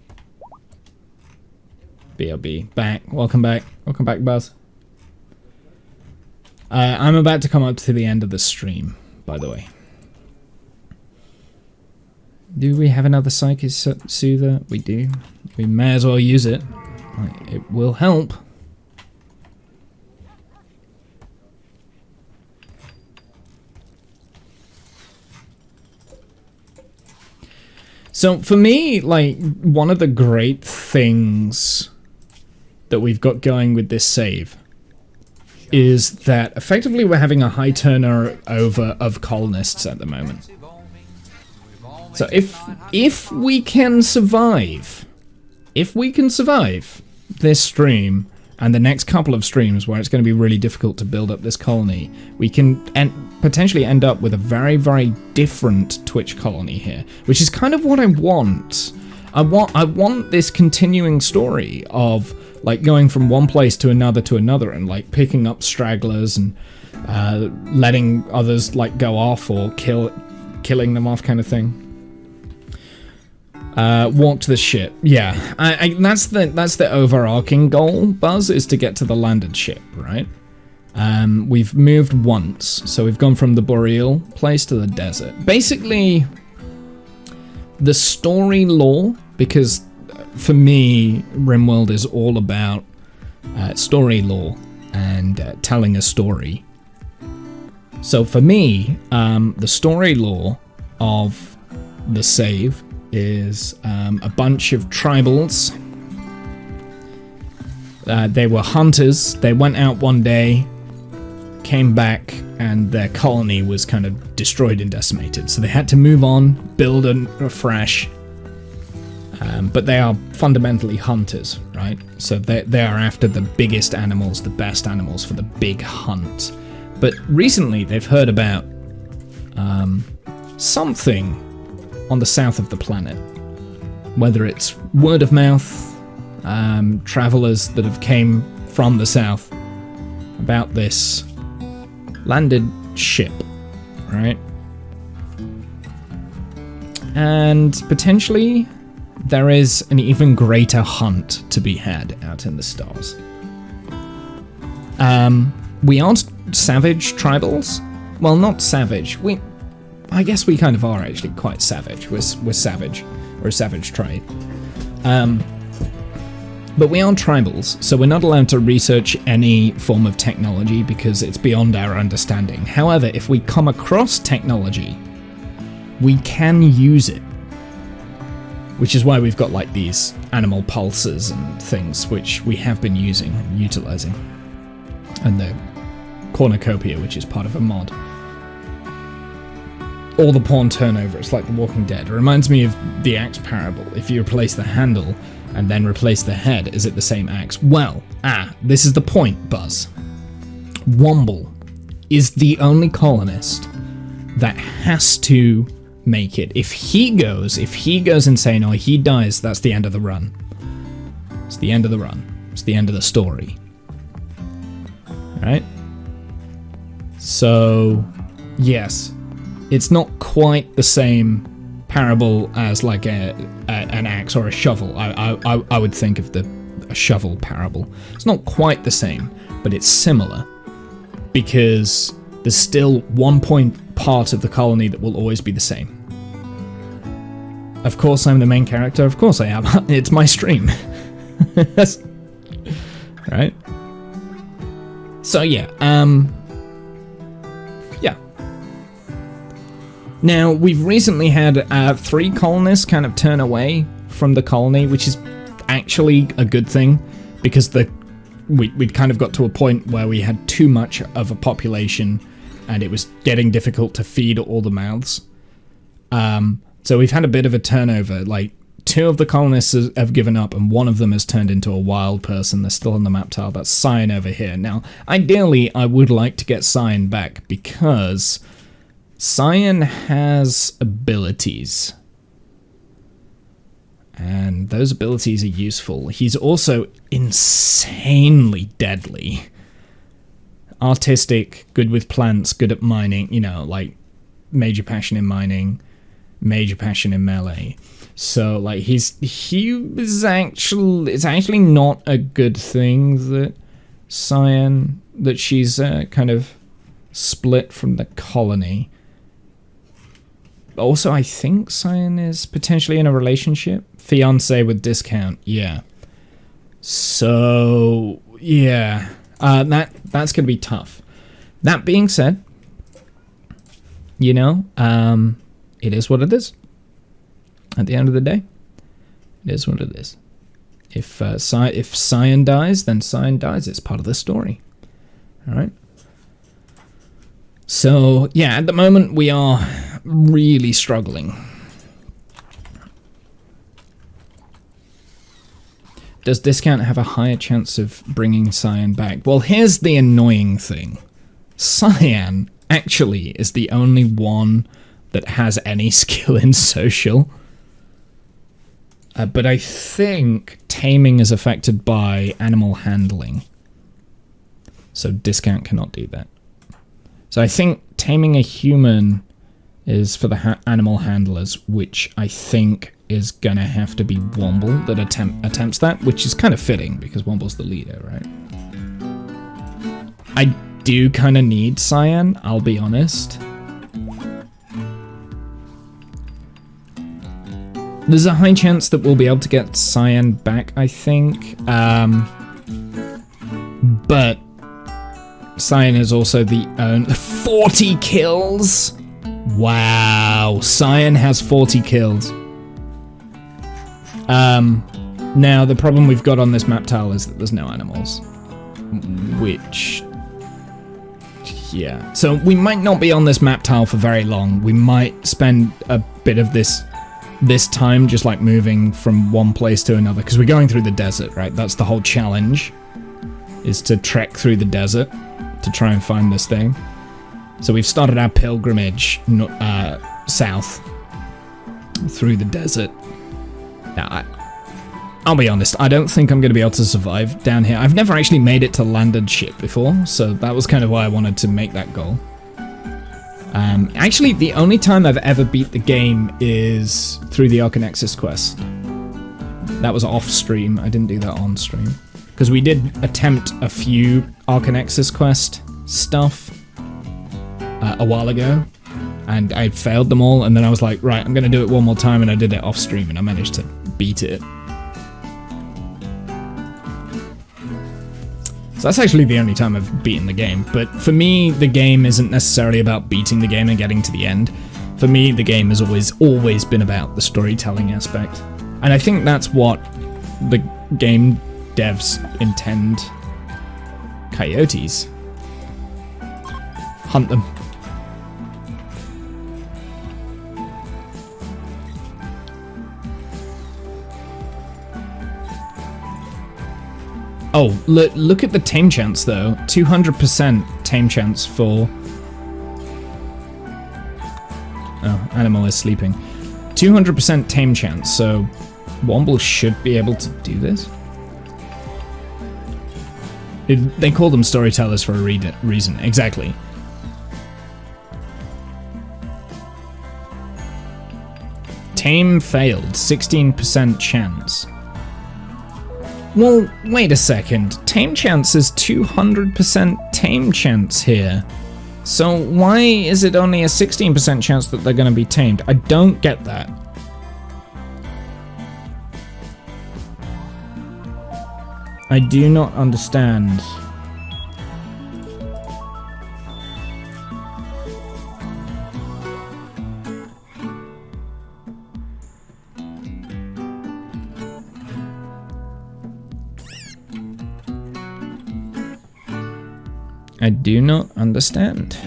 BLB. Back. Welcome back. Welcome back, Buzz. I'm about to come up to the end of the stream, by the way. Do we have another Psychic Soother? We do. We may as well use it. It will help. So for me, like, one of the great things that we've got going with this save is that effectively we're having a high turnover of colonists at the moment. So if we can survive this stream and the next couple of streams where it's going to be really difficult to build up this colony, we can potentially end up with a very, very different Twitch colony here, which is kind of what I want. I want this continuing story of like going from one place to another and like picking up stragglers and letting others like go off or killing them off kind of thing. Walk to the ship. Yeah, that's the overarching goal, Buzz, is to get to the landed ship, right? We've moved once, so we've gone from the Boreal place to the desert. Basically, the story lore, because for me, Rimworld is all about story lore and telling a story. So for me, the story lore of the save is a bunch of tribals. They were hunters. They went out one day, came back, and their colony was kind of destroyed and decimated. So they had to move on, build afresh. But they are fundamentally hunters, right? So they are after the biggest animals, the best animals for the big hunt. But recently they've heard about something on the south of the planet. Whether it's word of mouth, travelers that have came from the south about this landed ship, right? And potentially there is an even greater hunt to be had out in the stars. We aren't savage tribals. Well, not savage. I guess we kind of are actually quite savage. We're savage. We're a savage tribe. But we aren't tribals, so we're not allowed to research any form of technology because it's beyond our understanding. However, if we come across technology, we can use it. Which is why we've got like these animal pulses and things which we have been utilizing. And the cornucopia, which is part of a mod. All the pawn turnover, it's like The Walking Dead. It reminds me of the axe parable. If you replace the handle and then replace the head, is it the same axe? Well, this is the point, Buzz. Womble is the only colonist that has to make it. If he goes insane or he dies, that's the end of the run. It's the end of the run. It's the end of the story. Alright? So, yes. It's not quite the same parable as like an axe or a shovel. I would think of a shovel parable. It's not quite the same, but it's similar. Because there's still one part of the colony that will always be the same. Of course I'm the main character, of course I am. It's my stream. Right? So yeah, yeah. Now, we've recently had 3 colonists kind of turn away from the colony, which is actually a good thing, because we'd kind of got to a point where we had too much of a population and it was getting difficult to feed all the mouths. So we've had a bit of a turnover. Like, 2 of the colonists have given up, and 1 of them has turned into a wild person. They're still on the map tile. That's Cyan over here. Now, ideally, I would like to get Cyan back, because Cyan has abilities. And those abilities are useful. He's also insanely deadly. Artistic, good with plants, good at mining, you know, like major passion in mining, major passion in melee. So like it's actually not a good thing that Cyan, that she's kind of split from the colony. Also, I think Cyan is potentially in a relationship. Fiance with discount, yeah. So yeah, that's gonna be tough. That being said, you know, it is what it is. At the end of the day, it is what it is. If Cyan dies, then Cyan dies. It's part of the story. All right. So yeah, at the moment we are really struggling. Does discount have a higher chance of bringing Cyan back? Well, here's the annoying thing. Cyan actually is the only one that has any skill in social. But I think taming is affected by animal handling. So discount cannot do that. So I think taming a human is for the animal handlers, which I think is gonna have to be Womble that attempts that, which is kind of fitting because Womble's the leader, right? I do kind of need Cyan, I'll be honest. There's a high chance that we'll be able to get Cyan back, I think. But Cyan is also the 40 kills? Wow, Cyan has 40 kills. Now the problem we've got on this map tile is that there's no animals. Which, yeah. So we might not be on this map tile for very long. We might spend a bit of this time just like moving from one place to another, because we're going through the desert, right? That's the whole challenge, is to trek through the desert to try and find this thing. So we've started our pilgrimage south through the desert. Now, I'll be honest, I don't think I'm going to be able to survive down here. I've never actually made it to landed ship before, so that was kind of why I wanted to make that goal. Actually, the only time I've ever beat the game is through the Arcanexus quest. That was off stream. I didn't do that on stream. Because we did attempt a few Arcanexus quest stuff a while ago, and I failed them all, and then I was like, right, I'm going to do it one more time, and I did it off stream, and I managed to beat it. So that's actually the only time I've beaten the game, but for me, the game isn't necessarily about beating the game and getting to the end. For me, the game has always been about the storytelling aspect, and I think that's what the game devs intend. Coyotes. Hunt them. Oh, look at the tame chance though. 200% tame chance for... Oh, animal is sleeping. 200% tame chance, so Womble should be able to do this. They call them storytellers for a reason, exactly. Tame failed, 16% chance. Well, wait a second. Tame chance is 200% tame chance here. So why is it only a 16% chance that they're going to be tamed? I don't get that. I do not understand. I do not understand.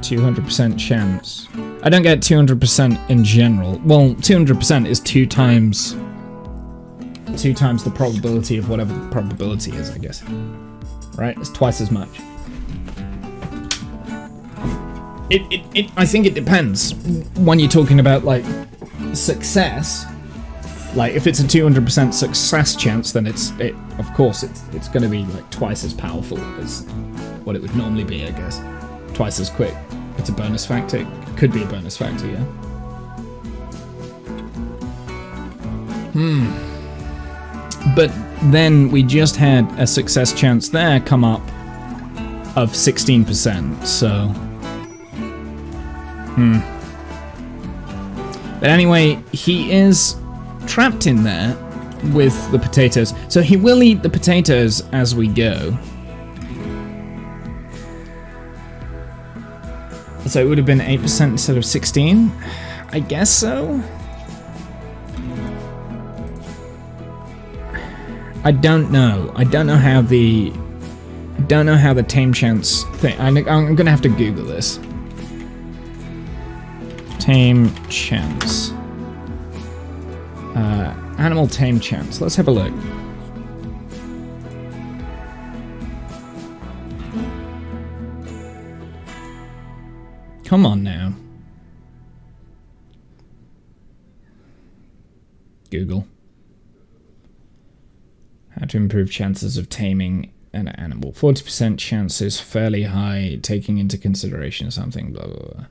200% chance. I don't get 200% in general. Well, 200% is two times the probability of whatever the probability is, I guess. Right? It's twice as much. I think it depends. When you're talking about, like, success, like, if it's a 200% success chance, then of course, it's going to be, like, twice as powerful as what it would normally be, I guess. Twice as quick. It's a bonus factor. It could be a bonus factor, yeah. But then we just had a success chance there come up of 16%, so... But anyway, he is trapped in there with the potatoes. So he will eat the potatoes as we go. So it would have been 8% instead of 16? I guess so? I don't know. I don't know how the tame chance thing... I'm gonna have to Google this. Tame chance. Animal tame chance. Let's have a look. Come on now. Google. How to improve chances of taming an animal. 40% chance is fairly high, taking into consideration something, blah, blah, blah.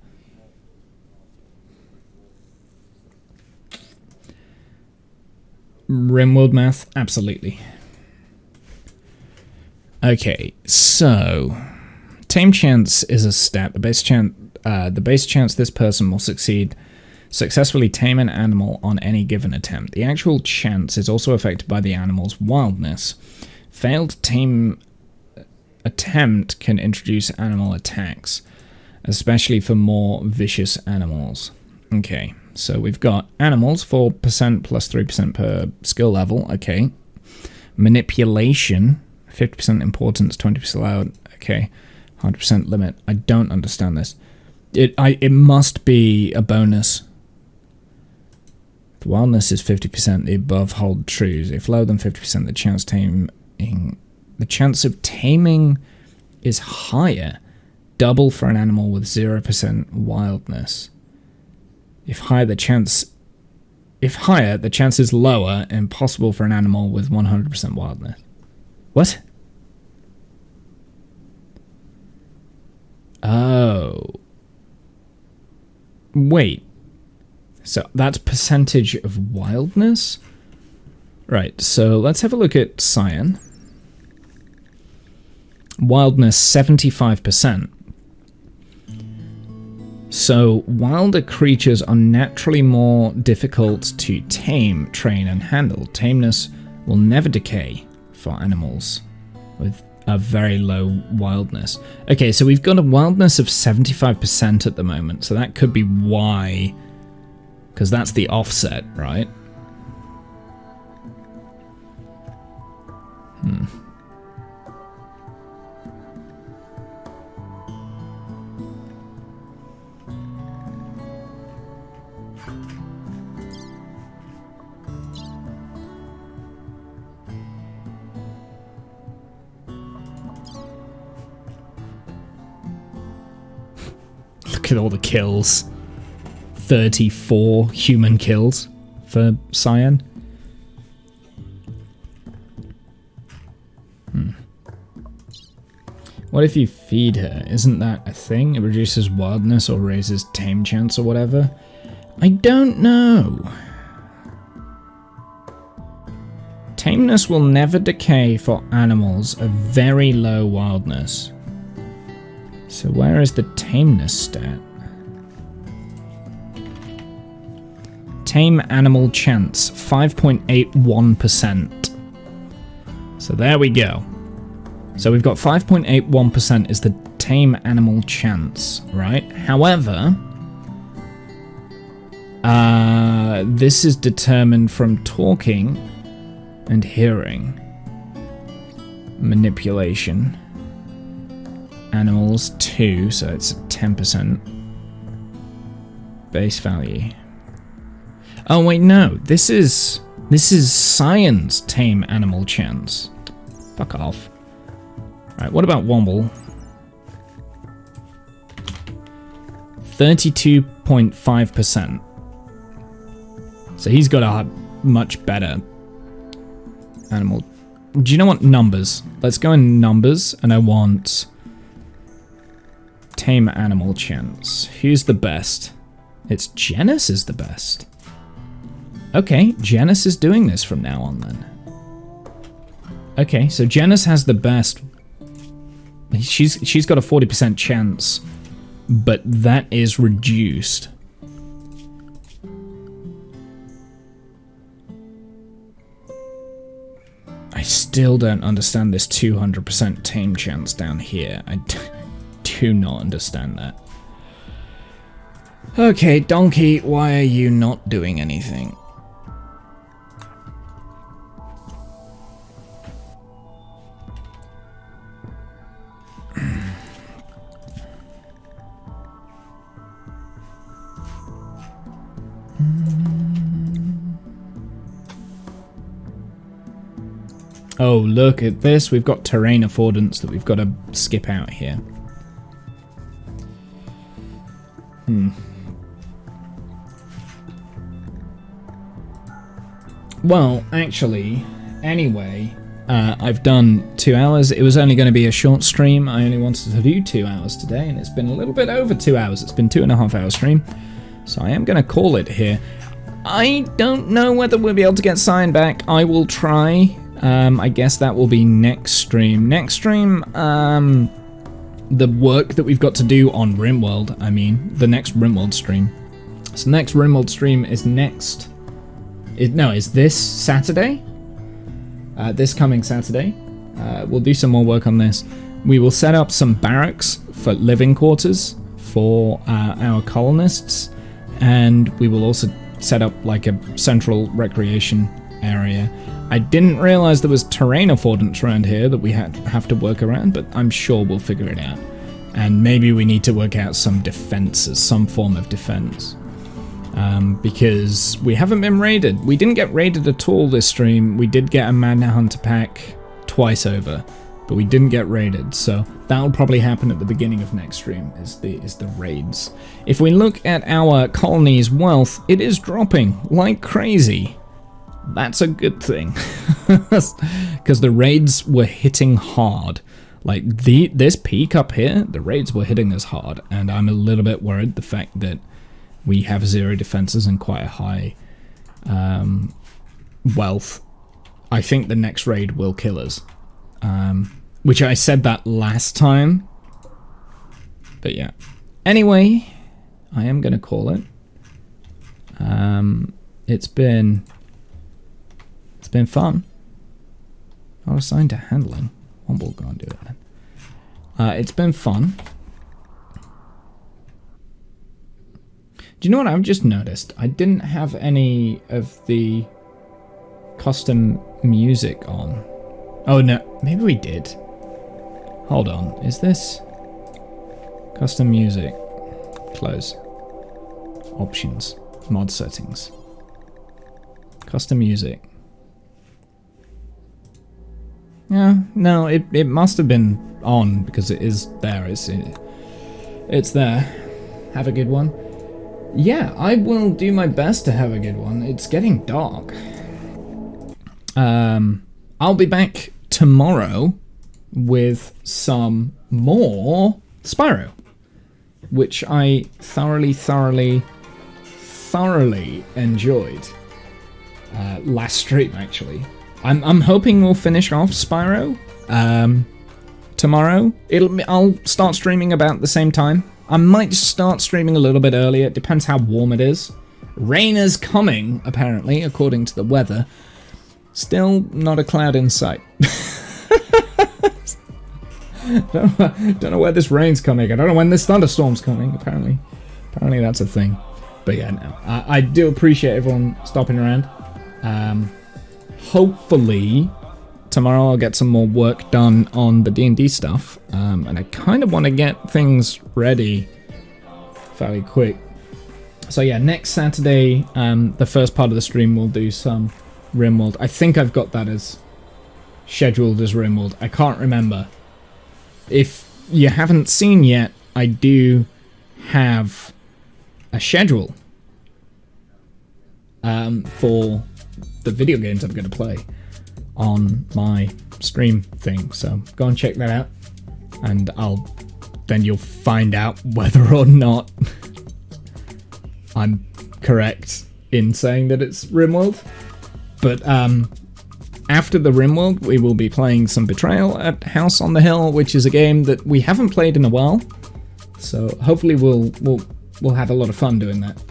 Rimworld math? Absolutely. Okay, so... Tame chance is a stat. The base chance this person will successfully tame an animal on any given attempt. The actual chance is also affected by the animal's wildness. Failed tame attempt can introduce animal attacks, especially for more vicious animals. Okay, so we've got animals, 4% plus 3% per skill level. Okay. Manipulation, 50% importance, 20% allowed. Okay. 100% limit. I don't understand this. It must be a bonus. The wildness is 50%. The above hold true. If lower than 50%, the chance of taming is higher. Double for an animal with 0% wildness. If higher, the chance is lower. Impossible for an animal with 100% wildness. What? Oh. Wait. So that's percentage of wildness? Right, so let's have a look at Cyan. Wildness, 75%. So wilder creatures are naturally more difficult to tame, train, and handle. Tameness will never decay for animals with a very low wildness. Okay, so we've got a wildness of 75% at the moment, so that could be why, because that's the offset, right? Look at all the kills. 34 human kills for Cyan. What if you feed her? Isn't that a thing? It reduces wildness or raises tame chance or whatever? I don't know. Tameness will never decay for animals of very low wildness. So where is the tameness stat? Tame animal chance, 5.81%. So there we go. So we've got 5.81% is the tame animal chance, right? However, this is determined from talking and hearing. Manipulation. Animals 2, so it's 10% base value. Oh wait, no, this is science tame animal chance. Fuck off. Right, what about Womble? 32.5%. So he's got a much better animal. Do you know what? Numbers. Let's go in numbers, and I want tame animal chance. Who's the best? It's Janus is the best. Okay, Janus is doing this from now on then. Okay, so Janus has the best. She's got a 40% chance, but that is reduced. I still don't understand this 200% tame chance down here. I do not understand that. Okay, Donkey, why are you not doing anything? Oh, look at this. We've got terrain affordance that we've got to skip out here. Well, actually, anyway, I've done 2 hours. It was only going to be a short stream. I only wanted to do 2 hours today, and it's been a little bit over 2 hours. It's been 2.5 hour stream. So I am going to call it here. I don't know whether we'll be able to get Cyan back. I will try. I guess that will be next stream. Next stream, the work that we've got to do on Rimworld, the next Rimworld stream. So next Rimworld stream is is this Saturday? This coming Saturday. We'll do some more work on this. We will set up some barracks for living quarters for our colonists, and we will also set up like a central recreation area. I didn't realize there was terrain affordance around here that we have to work around, but I'm sure we'll figure it out. And maybe we need to work out some defenses, some form of defense. Because we haven't been raided. We didn't get raided at all this stream. We did get a Manhunter pack twice over, but we didn't get raided. So that'll probably happen at the beginning of next stream, is the raids. If we look at our colony's wealth, it is dropping like crazy. That's a good thing, because the raids were hitting hard. Like this peak up here, the raids were hitting us hard, and I'm a little bit worried the fact that we have 0 defenses and quite a high wealth. I think the next raid will kill us, which I said that last time, but yeah. Anyway, I am gonna call it. It's been fun. Not assigned to handling. One will go and do it then. It's been fun. Do you know what I've just noticed? I didn't have any of the custom music on. Oh no, maybe we did. Hold on, is this custom music? Close. Options. Mod settings. Custom music. Yeah, no, it must have been on because it is there. It's there. Have a good one. Yeah, I will do my best to have a good one. It's getting dark. I'll be back tomorrow with some more Spyro, which I thoroughly enjoyed last stream, actually. I'm hoping we'll finish off Spyro tomorrow. I'll start streaming about the same time. I might start streaming a little bit earlier. It depends how warm it is. Rain is coming, apparently, according to the weather. Still not a cloud in sight. Don't know where this rain's coming. I don't know when this thunderstorm's coming. Apparently that's a thing. But yeah, no. I do appreciate everyone stopping around. Hopefully tomorrow I'll get some more work done on the D&D stuff, and I kind of want to get things ready fairly quick. So yeah, next Saturday, the first part of the stream we'll do some Rimworld. I think I've got that as scheduled as Rimworld. I can't remember. If you haven't seen yet, I do have a schedule for the video games I'm going to play on my stream thing. So go and check that out, and then you'll find out whether or not I'm correct in saying that it's Rimworld. But after the Rimworld, we will be playing some Betrayal at House on the Hill, which is a game that we haven't played in a while. So hopefully we'll have a lot of fun doing that.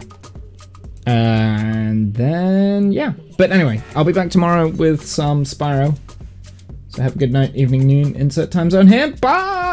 And then yeah. But anyway, I'll be back tomorrow with some Spyro. So have a good night, evening, noon, insert time zone here. Bye!